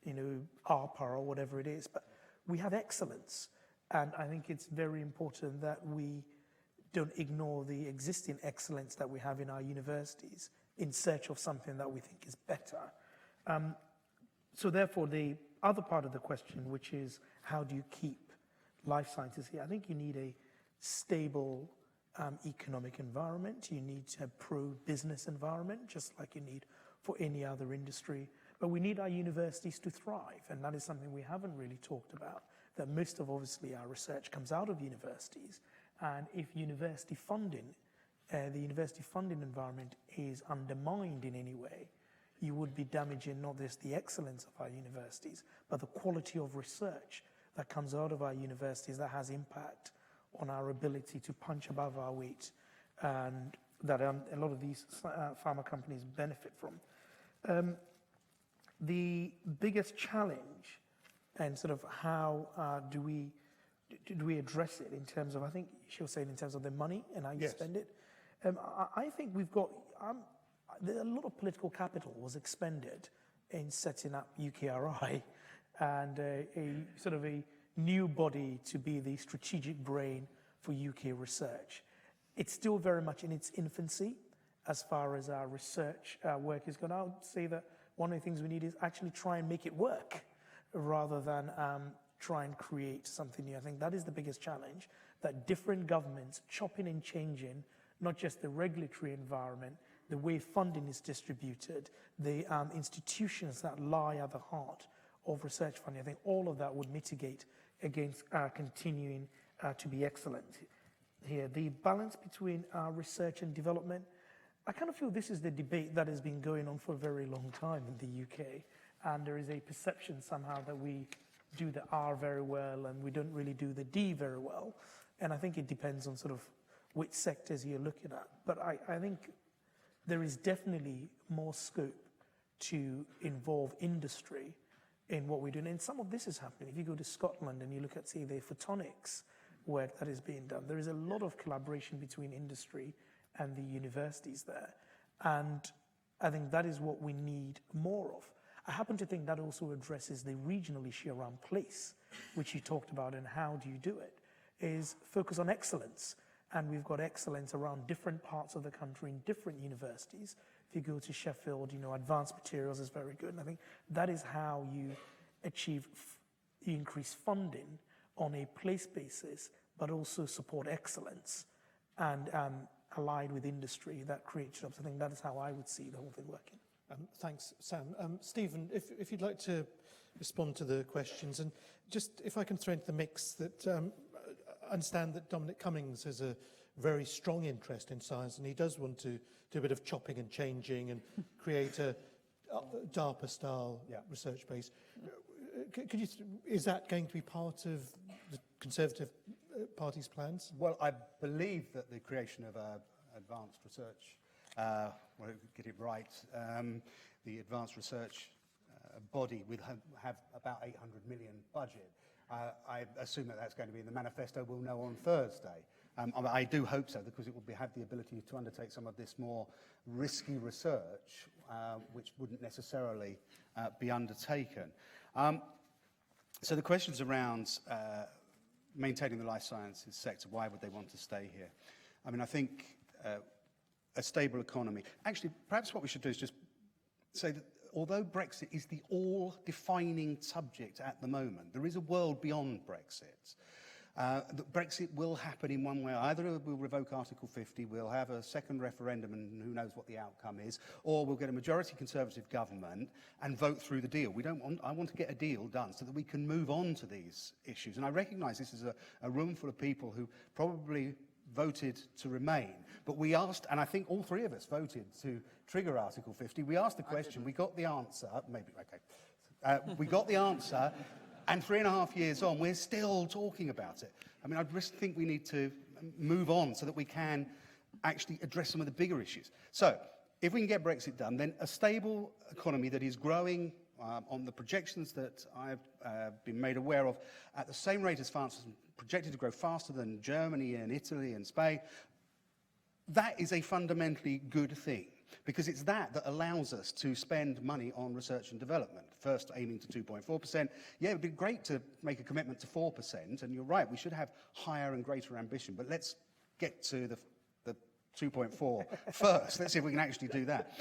you know, ARPA or whatever it is. But we have excellence. And I think it's very important that we don't ignore the existing excellence that we have in our universities in search of something that we think is better. So therefore, the other part of the question, which is how do you keep life sciences here? I think you need a stable economic environment. You need a pro-business environment, just like you need for any other industry. But we need our universities to thrive, and that is something we haven't really talked about, that most of, obviously, our research comes out of universities. And if university funding, the university funding environment is undermined in any way, you would be damaging not just the excellence of our universities, but the quality of research that comes out of our universities that has impact on our ability to punch above our weight, and that a lot of these pharma companies benefit from. The biggest challenge, and sort of how do we address it in terms of, I think she was saying in terms of the money and how you spend it. I think we've got, a lot of political capital was expended in setting up UKRI and a sort of a new body to be the strategic brain for UK research. It's still very much in its infancy as far as our research work is going. I would say that one of the things we need is actually try and make it work rather than try and create something new. I think that is the biggest challenge, that different governments chopping and changing, not just the regulatory environment, the way funding is distributed, the institutions that lie at the heart of research funding. I think all of that would mitigate against continuing to be excellent here. The balance between research and development, I kind of feel this is the debate that has been going on for a very long time in the UK, and there is a perception somehow that we do the R very well and we don't really do the D very well. And I think it depends on sort of which sectors you're looking at. But I think there is definitely more scope to involve industry in what we're doing. And some of this is happening. If you go to Scotland and you look at, say, the photonics work that is being done, there is a lot of collaboration between industry and the universities there. And I think that is what we need more of. I happen to think that also addresses the regional issue around place, which you talked about, and how do you do it, is focus on excellence. And we've got excellence around different parts of the country in different universities. If you go to Sheffield, advanced materials is very good. And I think that is how you achieve increased funding on a place basis, but also support excellence and allied with industry that creates jobs. I think that is how I would see the whole thing working. Thanks, Sam. Stephen, if you'd like to respond to the questions, and just if I can throw into the mix that I understand that Dominic Cummings has a very strong interest in science, and he does want to do a bit of chopping and changing and create a DARPA-style research base. Is that going to be part of the Conservative Party's plans? Well, I believe that the creation of advanced research, get it right, the advanced research body will have about 800 million budget. I assume that that's going to be in the manifesto we'll know on Thursday. I do hope so, because it will have the ability to undertake some of this more risky research, which wouldn't necessarily be undertaken. So the questions around maintaining the life sciences sector, why would they want to stay here? I mean, I think a stable economy. Actually, perhaps what we should do is just say that although Brexit is the all-defining subject at the moment, there is a world beyond Brexit. That Brexit will happen in one way. Either we'll revoke Article 50, we'll have a second referendum and who knows what the outcome is, or we'll get a majority Conservative government and vote through the deal. I want to get a deal done so that we can move on to these issues. And I recognise this is a room full of people who probably voted to remain. But we asked, and I think all three of us voted to trigger Article 50. We asked the question, we got the answer, we got the answer, and 3.5 years on, we're still talking about it. I mean, I just think we need to move on so that we can actually address some of the bigger issues. So, if we can get Brexit done, then a stable economy that is growing on the projections that I've been made aware of at the same rate as France, projected to grow faster than Germany and Italy and Spain, that is a fundamentally good thing, because it's that allows us to spend money on research and development. First aiming to 2.4%. Yeah, it would be great to make a commitment to 4%, and you're right, we should have higher and greater ambition, but let's get to the 2.4 first. Let's see if we can actually do that.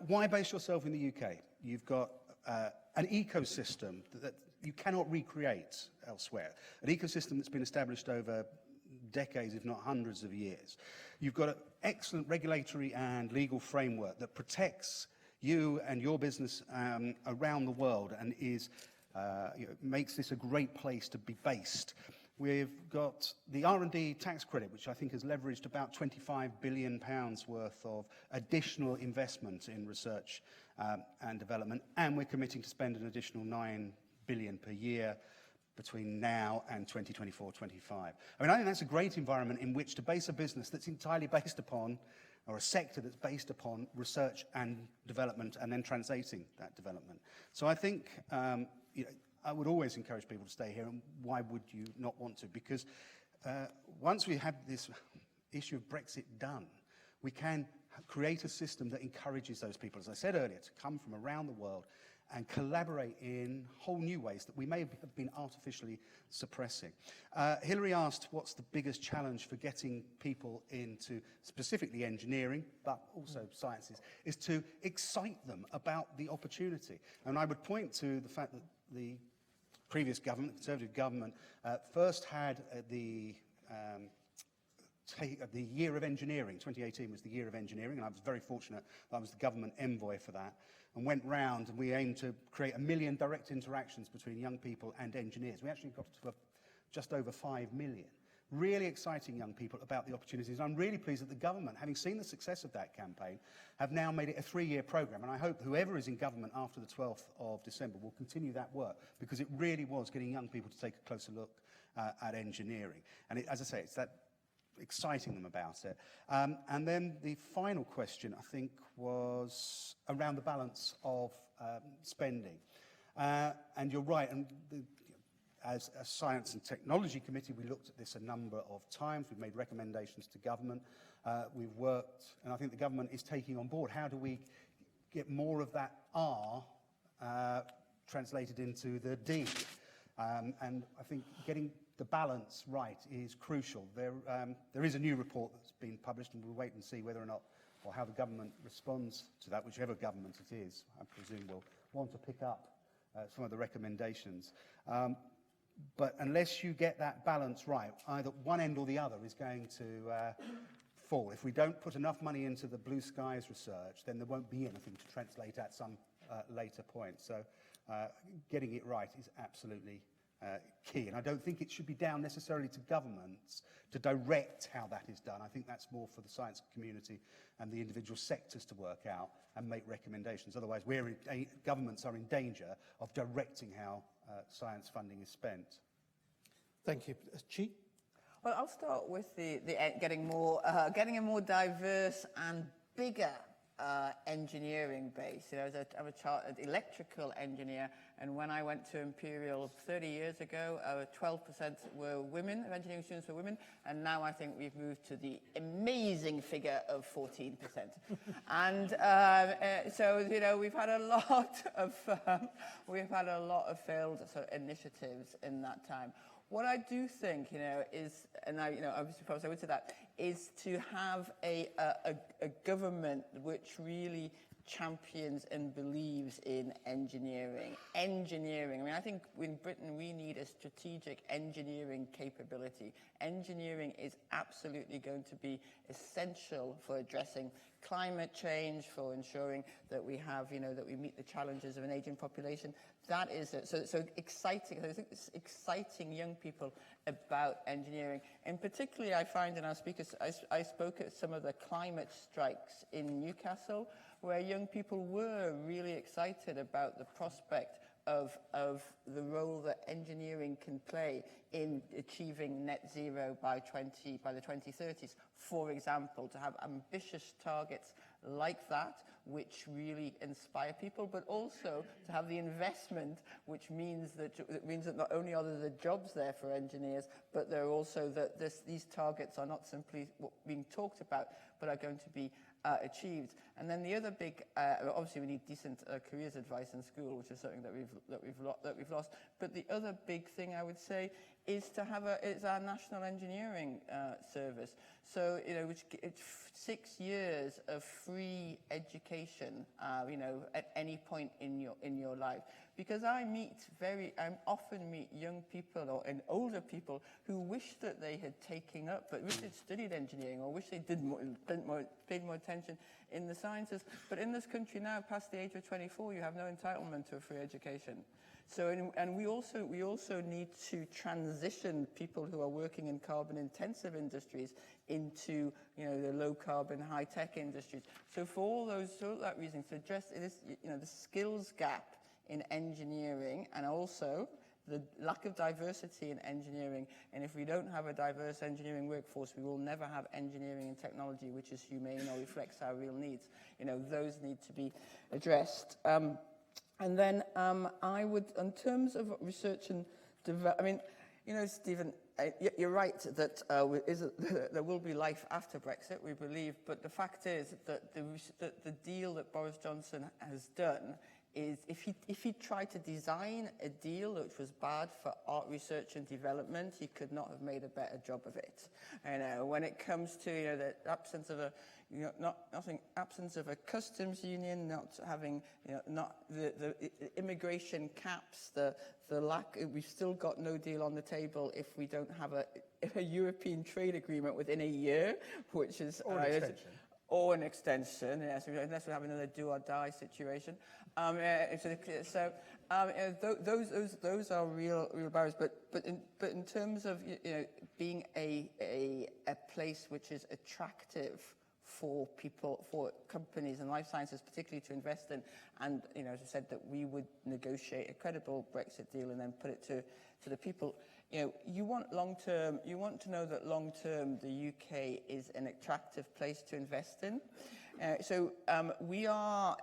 Why base yourself in the UK? You've got an ecosystem that you cannot recreate elsewhere. An ecosystem that's been established over decades, if not hundreds of years. You've got an excellent regulatory and legal framework that protects you and your business around the world and makes this a great place to be based. We've got the R&D tax credit, which I think has leveraged about £25 billion worth of additional investment in research and development, and we're committing to spend an additional £9 billion per year between now and 2024-25. I mean, I think that's a great environment in which to base a business that's entirely based upon, or a sector that's based upon research and development, and then translating that development. So I think I would always encourage people to stay here, and why would you not want to? Because once we have this issue of Brexit done, we can create a system that encourages those people, as I said earlier, to come from around the world and collaborate in whole new ways that we may have been artificially suppressing. Hilary asked what's the biggest challenge for getting people into specifically engineering, but also sciences, is to excite them about the opportunity. And I would point to the fact that the previous government, the Conservative government, first had the Year of Engineering. 2018 was the Year of Engineering, and I was very fortunate that I was the government envoy for that, and went round, and we aimed to create 1 million direct interactions between young people and engineers. We actually got to just over 5 million. really exciting young people about the opportunities. I'm really pleased that the government, having seen the success of that campaign, have now made it a 3-year programme. And I hope whoever is in government after the 12th of December will continue that work, because it really was getting young people to take a closer look at engineering. And as I say, it's that exciting them about it. And then the final question, I think, was around the balance of spending. And you're right, and as a Science and Technology Committee, we looked at this a number of times. We've made recommendations to government. We've worked, and I think the government is taking on board, how do we get more of that R translated into the D? And I think getting the balance right is crucial. There is a new report that's been published, and we'll wait and see whether or not, or how the government responds to that, whichever government it is, I presume will want to pick up some of the recommendations. But unless you get that balance right, either one end or the other is going to fall. If we don't put enough money into the blue skies research, then there won't be anything to translate at some later point. So getting it right is absolutely key. And I don't think it should be down necessarily to governments to direct how that is done. I think that's more for the science community and the individual sectors to work out and make recommendations. Otherwise, governments are in danger of directing how science funding is spent. Thank you. Chi? Well, I'll start with getting a more diverse and bigger engineering base. You know, I'm a chartered electrical engineer, and when I went to Imperial 30 years ago, 12% were women, of engineering students were women, and now I think we've moved to the amazing figure of 14%. And so, you know, we've had a lot of failed sort of initiatives in that time. What I do think, you know, is, and I, you know, obviously perhaps I would say that, is to have a government which really champions and believes in engineering. Engineering, I mean, I think in Britain we need a strategic engineering capability. Engineering is absolutely going to be essential for addressing climate change, for ensuring that we have, you know, that we meet the challenges of an aging population. That is it. So exciting. I think it's exciting young people about engineering. And particularly, I find in our speakers, I spoke at some of the climate strikes in Newcastle, where young people were really excited about the prospect of the role that engineering can play in achieving net zero by the 2030s. For example, to have ambitious targets like that, which really inspire people, but also to have the investment, which means that not only are there the jobs there for engineers, but they're also that these targets are not simply being talked about, but are going to be achieved. And then the other big, obviously we need decent careers advice in school, which is something that we've lost. But the other big thing I would say is to have our national engineering service. So, you know, it's 6 years of free education, you know, at any point in your life. Because I often meet young people and older people who wish that they had taken up, but wish they'd studied engineering, or wish they paid more attention in the sciences. But in this country now, past the age of 24, you have no entitlement to a free education. So, and we also need to transition people who are working in carbon-intensive industries into, you know, the low-carbon, high-tech industries. So, for that reason, to address this, you know, the skills gap in engineering, and also the lack of diversity in engineering. And if we don't have a diverse engineering workforce, we will never have engineering and technology which is humane or reflects our real needs. You know, those need to be addressed. And then I would, in terms of research and development, I mean, you know, Stephen, you're right that there will be life after Brexit, we believe, but the fact is that the deal that Boris Johnson has done is, if he tried to design a deal which was bad for art research and development, he could not have made a better job of it. You know, when it comes to, you know, the absence of absence of a customs union, not having, you know, not the immigration caps, the lack, we've still got no deal on the table if we don't have a European trade agreement within a year, which is or an extension. or an extension, yes, unless we have another do or die situation. Those are real barriers. But in terms of being a place which is attractive for people, for companies and life sciences particularly to invest in, and as I said, that we would negotiate a credible Brexit deal and then put it to the people. You want long-term, you want to know that long-term the UK is an attractive place to invest in. We are,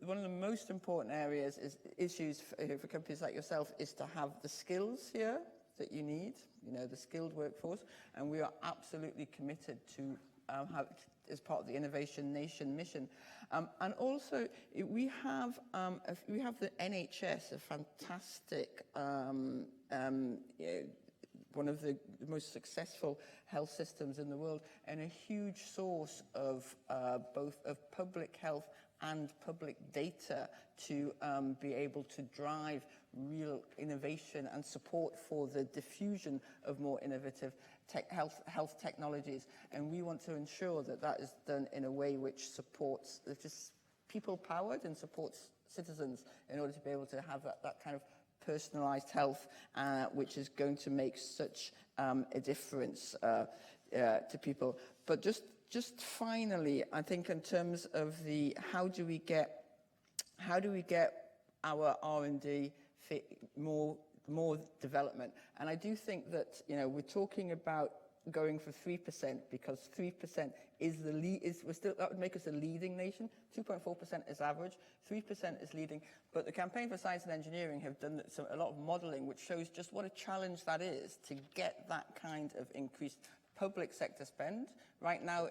one of the most important issues for companies like yourself is to have the skills here that you need, the skilled workforce, and we are absolutely committed to have, as part of the Innovation Nation mission. And also, we have the NHS, a fantastic, one of the most successful health systems in the world, and a huge source of both of public health and public data to be able to drive real innovation and support for the diffusion of more innovative health technologies. And we want to ensure that that is done in a way which supports, which is people-powered and supports citizens in order to be able to have that kind of personalized health, which is going to make such a difference to people. But just finally, I think in terms of the how do we get our R&D more development? And I do think that we're talking about going for 3% because 3% is the lead. That would make us a leading nation. 2.4% is average. 3% is leading. But the Campaign for Science and Engineering have done a lot of modelling, which shows just what a challenge that is to get that kind of increased public sector spend. Right now,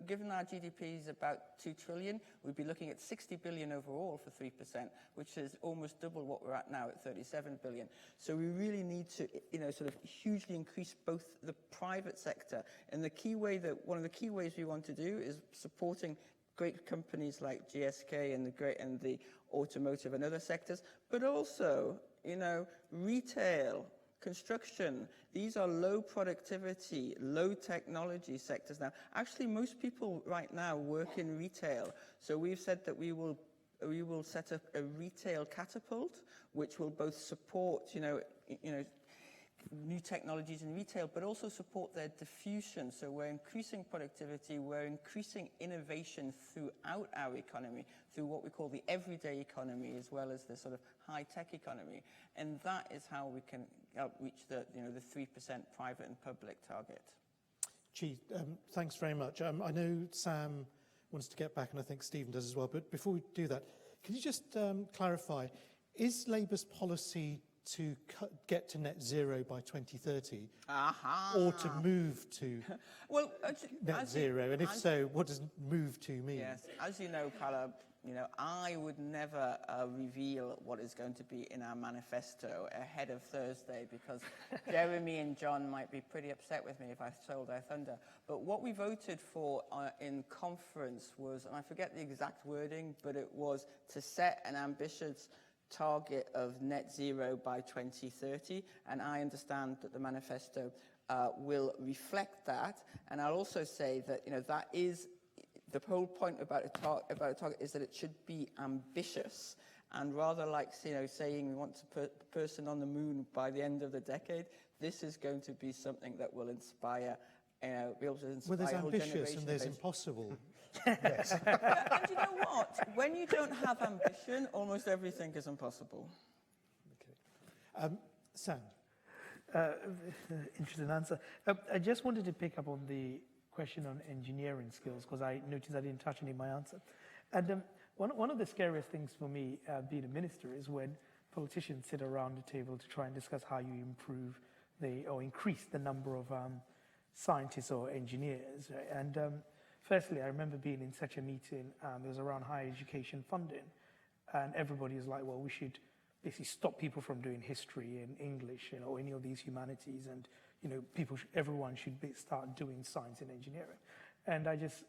given our GDP is about 2 trillion, we'd be looking at 60 billion overall for 3%, which is almost double what we're at now at 37 billion. So we really need to, sort of hugely increase both the private sector, and one of the key ways we want to do is supporting great companies like GSK and the automotive and other sectors, but also, retail, construction. These are low productivity, low technology sectors now. Actually, most people right now work in retail. So we've said that we will set up a retail catapult, which will both support, new technologies in retail, but also support their diffusion. So we're increasing productivity, we're increasing innovation throughout our economy, through what we call the everyday economy, as well as the sort of high-tech economy. And that is how we can reach the 3% private and public target. Gee, thanks very much. I know Sam wants to get back, and I think Stephen does as well. But before we do that, can you just clarify, is Labour's policy to get to net zero by 2030, or to move to net zero? And if so, what does move to mean? Yes, as you know, Pallab, I would never reveal what is going to be in our manifesto ahead of Thursday, because Jeremy and John might be pretty upset with me if I stole their thunder. But what we voted for in conference was, and I forget the exact wording, but it was to set an ambitious target of net zero by 2030, and I understand that the manifesto will reflect that. And I'll also say that that is the whole point about a target, is that it should be ambitious, and rather like saying we want to put a person on the moon by the end of the decade. This is going to be something that will inspire, be able to inspire. Well, there's whole ambitious and there's impossible. Yes. And you know what? When you don't have ambition, almost everything is impossible. Okay. Sam. Interesting answer. I just wanted to pick up on the question on engineering skills, because I noticed I didn't touch it in my answer. And one of the scariest things for me being a minister is when politicians sit around the table to try and discuss how you improve or increase the number of scientists or engineers. And firstly, I remember being in such a meeting, it was around higher education funding, and everybody is like, well, we should basically stop people from doing history and English, or any of these humanities, and everyone should start doing science and engineering. And I just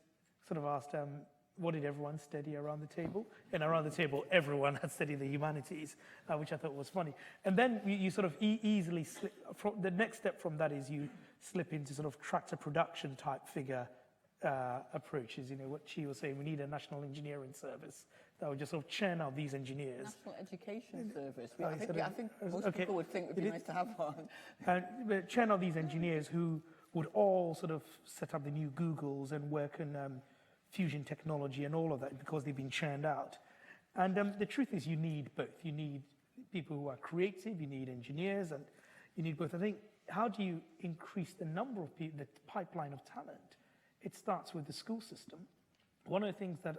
sort of asked, what did everyone study around the table? And around the table, everyone had studied the humanities, which I thought was funny. And then you sort of easily slip, the next step from that is you slip into sort of tractor production type figure approach is, what she was saying, we need a national engineering service that would just sort of churn out these engineers. National Education Service. Oh, I think most people would think it would be nice to have one. But churn out these engineers who would all sort of set up the new Googles and work in fusion technology and all of that because they've been churned out. And the truth is you need both. You need people who are creative, you need engineers, and you need both. I think, how do you increase the number of people, the pipeline of talent? It starts with the school system. One of the things that,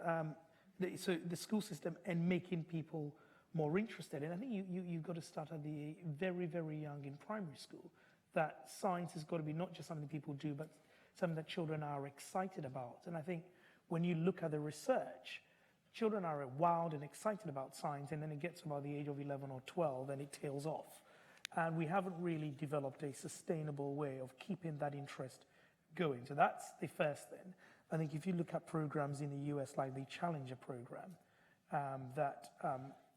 so the school system and making people more interested in, I think you've got to start at the very, very young in primary school, that science has got to be not just something people do, but something that children are excited about. And I think when you look at the research, children are wild and excited about science, and then it gets about the age of 11 or 12 and it tails off. And we haven't really developed a sustainable way of keeping that interest going. So that's the first thing. I think if you look at programs in the US, like the Challenger program that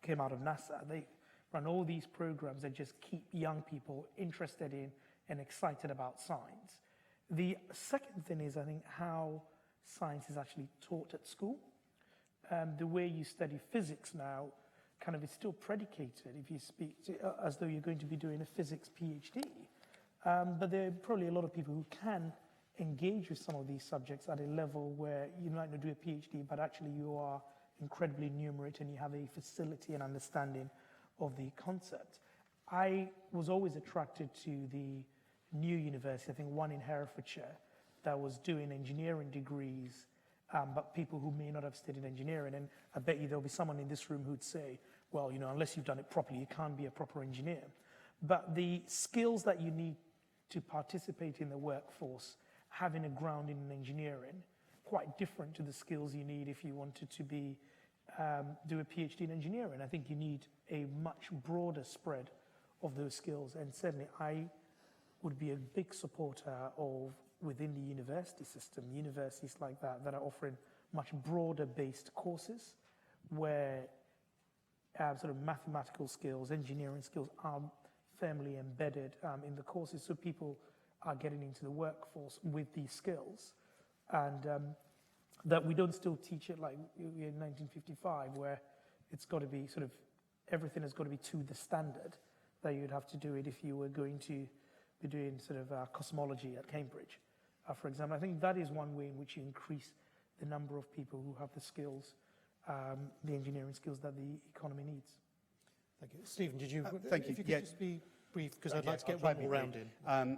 came out of NASA, they run all these programs that just keep young people interested in and excited about science. The second thing is, I think, how science is actually taught at school. The way you study physics now kind of is still predicated, if you speak to, as though you're going to be doing a physics PhD. But there are probably a lot of people who can engage with some of these subjects at a level where you might not do a PhD, but actually you are incredibly numerate and you have a facility and understanding of the concept. I was always attracted to the new university, I think one in Herefordshire, that was doing engineering degrees, but people who may not have studied engineering. And I bet you there'll be someone in this room who'd say, well, unless you've done it properly, you can't be a proper engineer. But the skills that you need to participate in the workforce, having a ground in engineering, quite different to the skills you need if you wanted to be do a PhD in engineering. I think you need a much broader spread of those skills. And certainly I would be a big supporter of, within the university system, universities like that are offering much broader based courses where sort of mathematical skills, engineering skills are firmly embedded in the courses, so people are getting into the workforce with these skills. And that we don't still teach it like in 1955, where it's got to be sort of, everything has got to be to the standard that you'd have to do it if you were going to be doing sort of cosmology at Cambridge, for example. I think that is one way in which you increase the number of people who have the skills, the engineering skills that the economy needs. Thank you. Stephen, did you, thank if you. you could just be brief, because I'd like to get one more round in.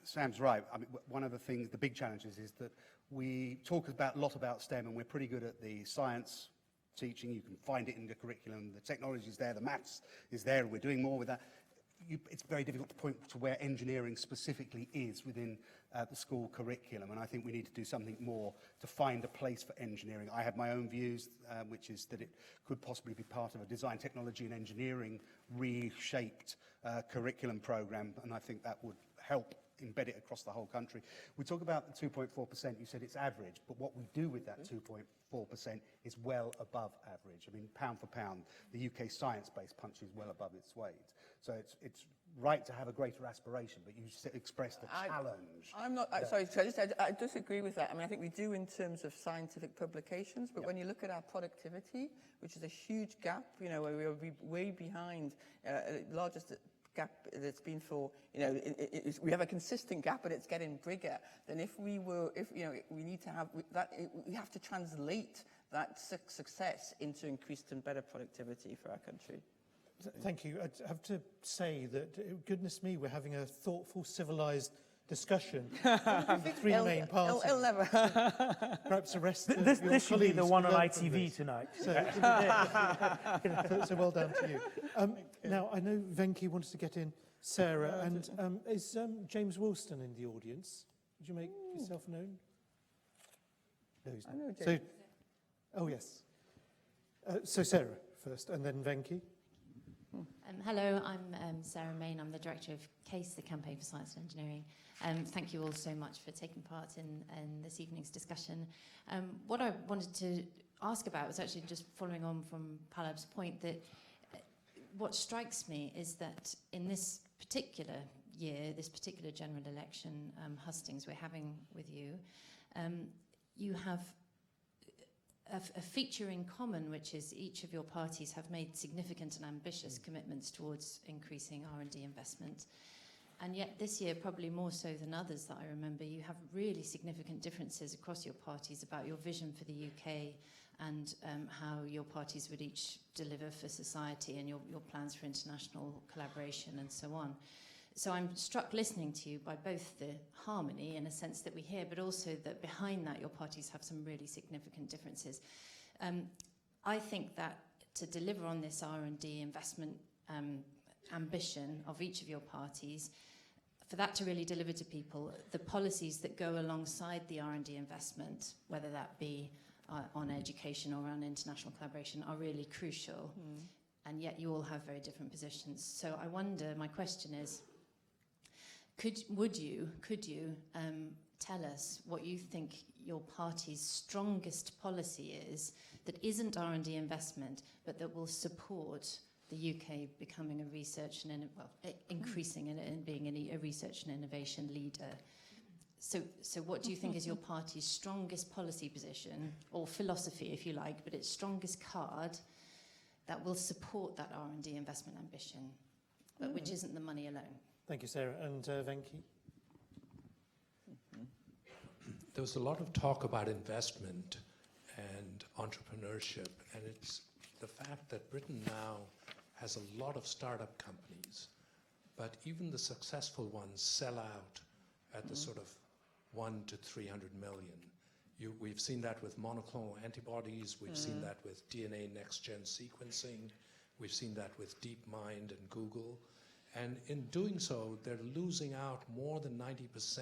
Sam's right. I mean, one of the things, the big challenges is that we talk a lot about STEM, and we're pretty good at the science teaching. You can find it in the curriculum. The technology is there. The maths is there. We're doing more with that. It's very difficult to point to where engineering specifically is within the school curriculum, and I think we need to do something more to find a place for engineering. I have my own views, which is that it could possibly be part of a design, technology and engineering reshaped curriculum program, and I think that would help embed it across the whole country. We talk about the 2.4%, you said it's average, but what we do with that 2.4% is well above average. I mean, pound for pound, the UK science-based punches well above its weight. So it's right to have a greater aspiration, but you expressed a challenge. I'm not, sorry, I disagree with that. I mean, I think we do in terms of scientific publications, but when you look at our productivity, which is a huge gap, where we are way behind, largest gap that's been for, we have a consistent gap, but it's getting bigger than if we need to have that, we have to translate that success into increased and better productivity for our country. Thank you. I have to say that, goodness me, we're having a thoughtful, civilised discussion. Three main parts. It'll never. Perhaps the rest of This should be the one on ITV tonight. So well done to you. Now, I know Venki wanted to get in. Sarah, and is James Wilston in the audience? Would you make yourself known? No, he's not. I know James. Oh, yes. So Sarah first, and then Venki. Hello, I'm Sarah Main. I'm the director of CASE, the Campaign for Science and Engineering. Thank you all so much for taking part in this evening's discussion. What I wanted to ask about was actually just following on from Pallab's point, that what strikes me is that in this particular year, this particular general election, hustings we're having with you, you have a feature in common, which is each of your parties have made significant and ambitious commitments towards increasing R&D investment. And yet this year, probably more so than others that I remember, you have really significant differences across your parties about your vision for the UK and how your parties would each deliver for society and your plans for international collaboration and so on. So I'm struck listening to you by both the harmony in a sense that we hear, but also that behind that your parties have some really significant differences. I think that to deliver on this R&D investment ambition of each of your parties, for that to really deliver to people, the policies that go alongside the R&D investment, whether that be on education or on international collaboration, are really crucial. And yet you all have very different positions. So I wonder, my question is, could you tell us what you think your party's strongest policy is that isn't R&D investment, but that will support the UK becoming a research and increasing and being a research and innovation leader? So what do you think is your party's strongest policy position, or philosophy if you like, but its strongest card that will support that R&D investment ambition, but which isn't the money alone? Thank you, Sarah. And Venki? There was a lot of talk about investment and entrepreneurship, and it's the fact that Britain now has a lot of startup companies, but even the successful ones sell out at the sort of 1 to 300 million. We've seen that with monoclonal antibodies, we've seen that with DNA next-gen sequencing, we've seen that with DeepMind and Google, and in doing so, they're losing out more than 90%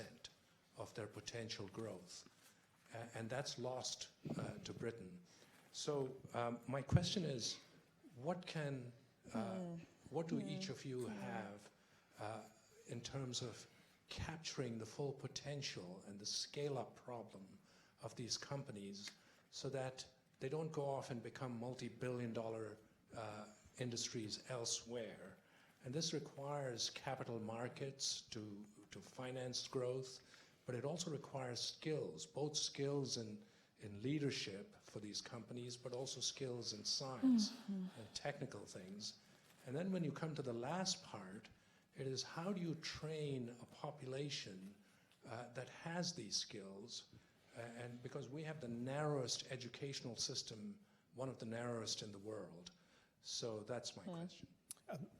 of their potential growth, and that's lost to Britain. So my question is, what do each of you have in terms of capturing the full potential and the scale-up problem of these companies so that they don't go off and become multi-billion-dollar industries elsewhere? And this requires capital markets to finance growth, but it also requires skills, both skills in leadership for these companies, but also skills in science and technical things. And then when you come to the last part, it is how do you train a population that has these skills? And because we have the narrowest educational system, one of the narrowest in the world. So that's my question.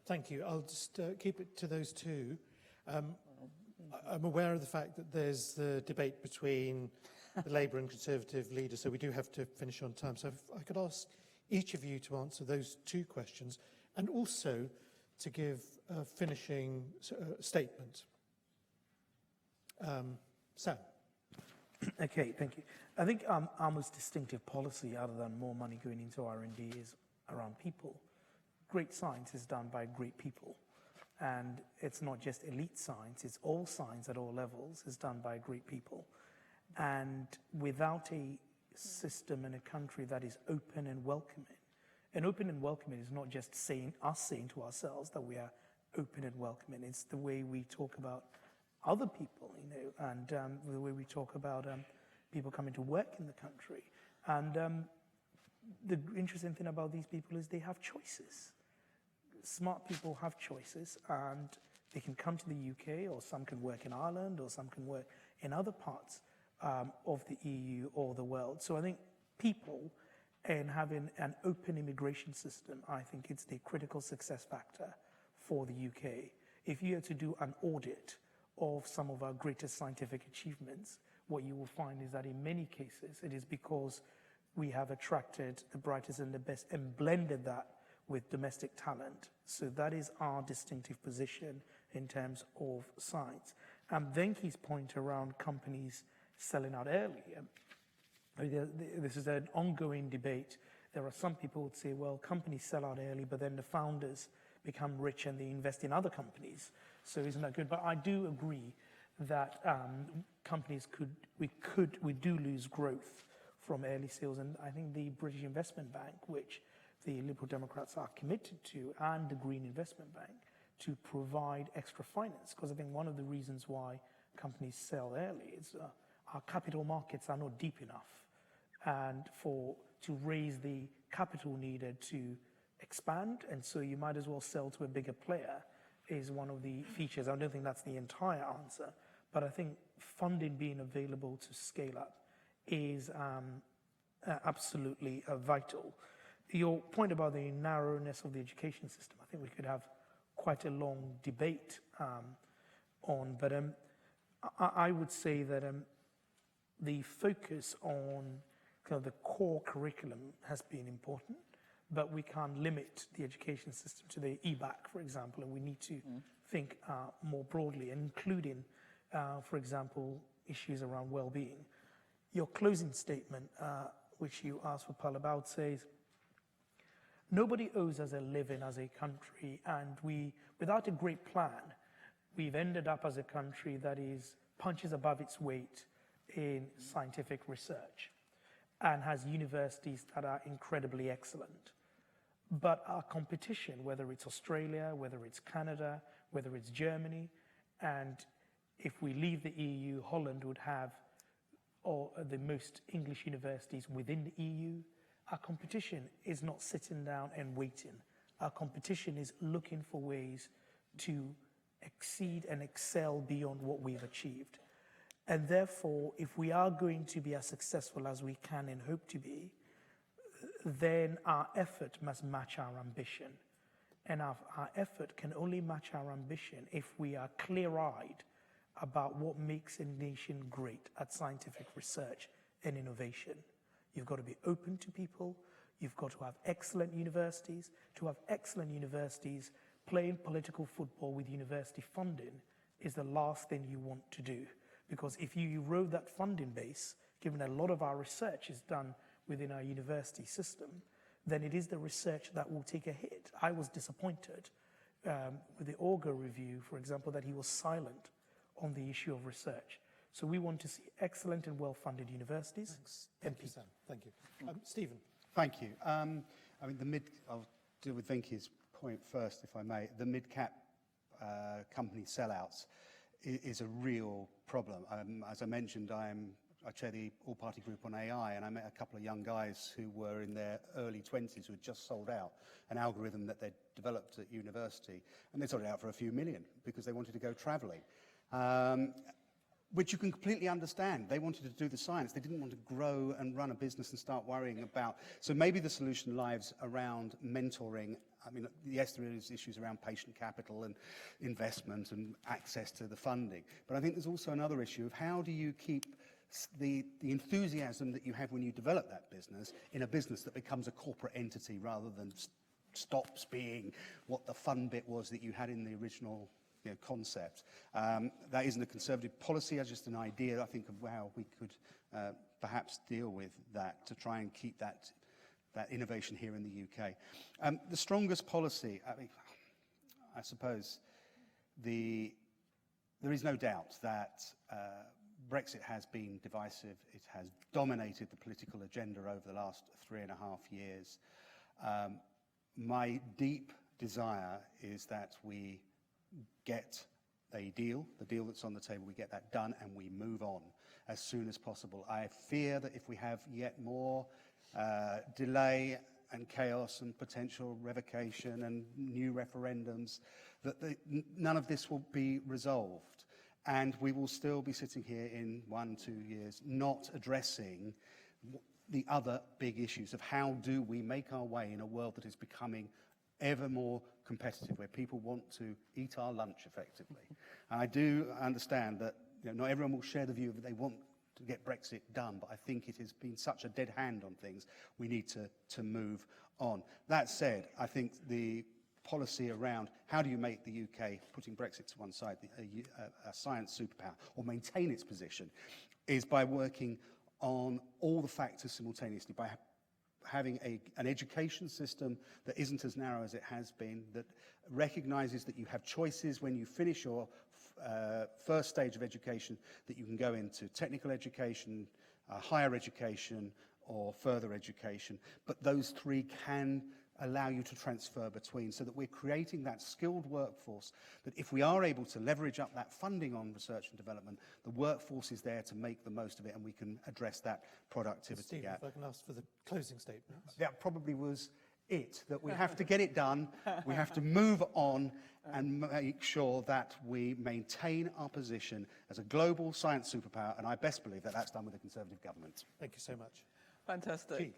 Thank you. I'll just keep it to those two. I'm aware of the fact that there's the debate between the Labour and Conservative leaders, so we do have to finish on time. So if I could ask each of you to answer those two questions and also to give a finishing statement. Sam. Okay, thank you. I think our most distinctive policy, other than more money going into R&D, is around people. Great science is done by great people. And it's not just elite science, it's all science at all levels is done by great people. And without a system and a country that is open and welcoming, and open and welcoming is not just saying to ourselves that we are open and welcoming, it's the way we talk about other people, and the way we talk about people coming to work in the country. And the interesting thing about these people is they have choices. Smart people have choices, and they can come to the UK, or some can work in Ireland, or some can work in other parts of the EU or the world. So I think people and having an open immigration system, I think it's the critical success factor for the UK. If you had to do an audit of some of our greatest scientific achievements, what you will find is that in many cases, it is because we have attracted the brightest and the best and blended that with domestic talent. So that is our distinctive position in terms of science. And Venki's point around companies selling out early, this is an ongoing debate. There are some people who would say, well, companies sell out early, but then the founders become rich and they invest in other companies. So isn't that good? But I do agree that companies we do lose growth from early sales. And I think the British Investment Bank, which the Liberal Democrats are committed to, and the Green Investment Bank, to provide extra finance, because I think one of the reasons why companies sell early is our capital markets are not deep enough, and to raise the capital needed to expand, and so you might as well sell to a bigger player is one of the features. I don't think that's the entire answer, but I think funding being available to scale up is absolutely vital. Your point about the narrowness of the education system, I think we could have quite a long debate on, but I would say that the focus on kind of the core curriculum has been important, but we can't limit the education system to the EBAC, for example, and we need to think more broadly, including, for example, issues around well-being. Your closing statement, which you asked for, Pallab, says, nobody owes us a living as a country, and without a great plan, we've ended up as a country that punches above its weight in scientific research and has universities that are incredibly excellent. But our competition, whether it's Australia, whether it's Canada, whether it's Germany, and if we leave the EU, Holland would have the most English universities within the EU. Our competition is not sitting down and waiting. Our competition is looking for ways to exceed and excel beyond what we've achieved. And therefore, if we are going to be as successful as we can and hope to be, then our effort must match our ambition. And our effort can only match our ambition if we are clear-eyed about what makes a nation great at scientific research and innovation. You've got to be open to people. You've got to have excellent universities. To have excellent universities, playing political football with university funding is the last thing you want to do. Because if you erode that funding base, given a lot of our research is done within our university system, then it is the research that will take a hit. I was disappointed with the Auger review, for example, that he was silent on the issue of research. So we want to see excellent and well-funded universities. Thanks. Thank you, Sam. Thank you. Stephen. Thank you. I'll deal with Venky's point first, if I may. The mid-cap company sellouts is a real problem. As I mentioned, I chair the all-party group on AI, and I met a couple of young guys who were in their early 20s who had just sold out an algorithm that they'd developed at university, and they sold it out for a few million because they wanted to go traveling. Which you can completely understand. They wanted to do the science. They didn't want to grow and run a business and start worrying about. So maybe the solution lies around mentoring. I mean, yes, there is issues around patient capital and investment and access to the funding. But I think there's also another issue of how do you keep the enthusiasm that you have when you develop that business in a business that becomes a corporate entity rather than stops being what the fun bit was that you had in the original concept. That isn't a conservative policy, it's just an idea, I think, of how we could perhaps deal with that to try and keep that innovation here in the UK. The strongest policy, I suppose, there is no doubt that Brexit has been divisive. It has dominated the political agenda over the last 3.5 years. My deep desire is that we get a deal, the deal that's on the table, we get that done and we move on as soon as possible. I fear that if we have yet more delay and chaos and potential revocation and new referendums, that none of this will be resolved. And we will still be sitting here in 1-2 years not addressing the other big issues of how do we make our way in a world that is becoming ever more competitive, where people want to eat our lunch effectively. And I do understand that not everyone will share the view that they want to get Brexit done, but I think it has been such a dead hand on things, we need to move on. That said, I think the policy around how do you make the UK, putting Brexit to one side, a science superpower, or maintain its position, is by working on all the factors simultaneously, by having an education system that isn't as narrow as it has been, that recognises that you have choices when you finish your first stage of education, that you can go into technical education, higher education, or further education. But those three can allow you to transfer between, so that we're creating that skilled workforce, that if we are able to leverage up that funding on research and development, the workforce is there to make the most of it, and we can address that productivity Steve, gap. if I can ask for the closing statements. That probably was it, that we have to get it done, we have to move on and make sure that we maintain our position as a global science superpower, and I best believe that that's done with a Conservative government. Thank you so much. Fantastic.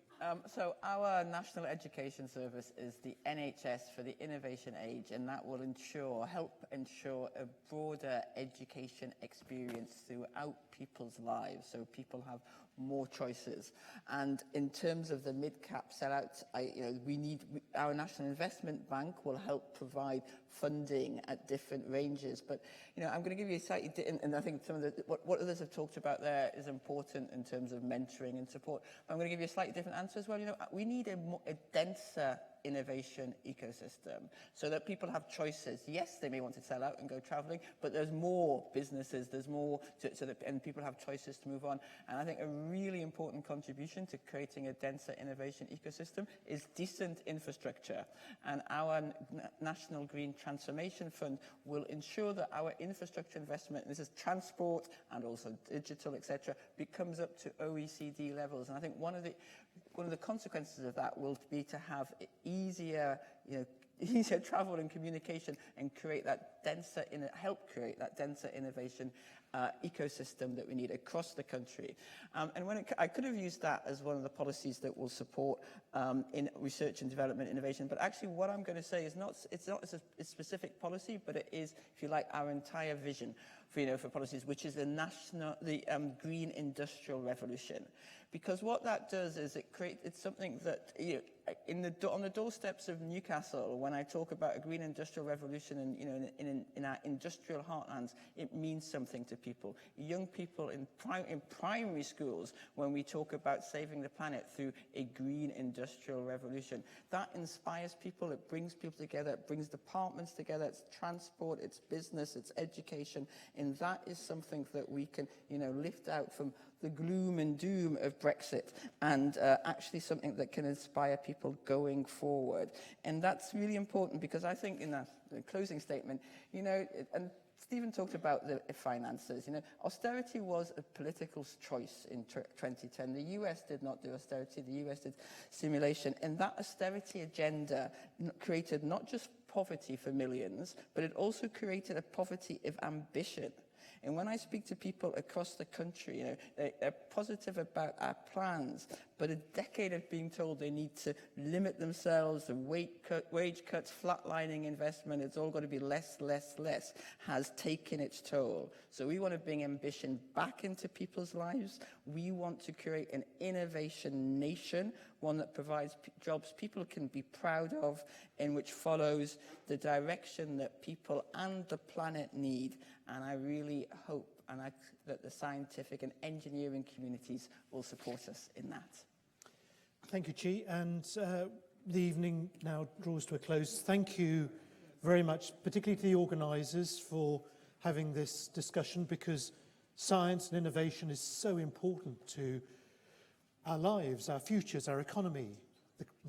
So our National Education Service is the NHS for the innovation age, and that will help ensure a broader education experience throughout people's lives, so people have more choices. And in terms of the mid-cap sellouts, our National Investment Bank will help provide funding at different ranges. But I'm going to give you a slightly, and I think some of what others have talked about there is important in terms of mentoring and support. But I'm going to give you a slightly different answer as well. We need a denser innovation ecosystem so that people have choices. Yes, they may want to sell out and go traveling, but there's more businesses, there's more, and people have choices to move on. And I think a really important contribution to creating a denser innovation ecosystem is decent infrastructure. And our National Green Transformation Fund will ensure that our infrastructure investment, and this is transport and also digital, etc., becomes up to OECD levels. And I think one of the consequences of that will be to have easier travel and communication, and help create that denser innovation ecosystem that we need across the country. I could have used that as one of the policies that will support in research and development innovation, but actually what I'm going to say is it's not a specific policy, but it is, if you like, our entire vision for policies, which is the green industrial revolution. Because what that does is it's something that, on the doorsteps of Newcastle, when I talk about a green industrial revolution and, in our industrial heartlands, it means something to people. Young people in primary schools, when we talk about saving the planet through a green industrial revolution, that inspires people, it brings people together, it brings departments together, it's transport, it's business, it's education, and that is something that we can, lift out from the gloom and doom of Brexit, and actually something that can inspire people going forward. And that's really important, because I think in the closing statement, and Stephen talked about the finances. Austerity was a political choice in 2010. The US did not do austerity, the US did stimulation, and that austerity agenda created not just poverty for millions, but it also created a poverty of ambition. And when I speak to people across the country, they're positive about our plans, but a decade of being told they need to limit themselves, the wage cuts, flatlining investment, it's all got to be less, less, less, has taken its toll. So we want to bring ambition back into people's lives. We want to create an innovation nation, one that provides jobs people can be proud of, and which follows the direction that people and the planet need. And I really hope that the scientific and engineering communities will support us in that. Thank you, Chi. And the evening now draws to a close. Thank you very much, particularly to the organisers, for having this discussion, because science and innovation is so important to our lives, our futures, our economy,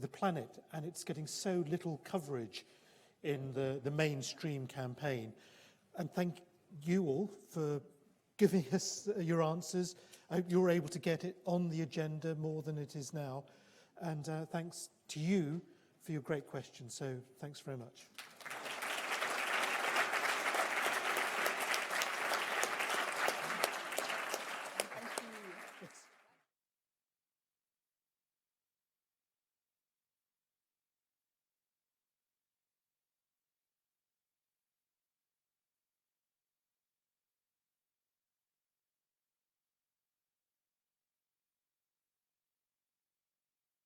the planet, and it's getting so little coverage in the mainstream campaign. And thank you all for giving us your answers. I hope you're able to get it on the agenda more than it is now. And thanks to you for your great questions. So thanks very much.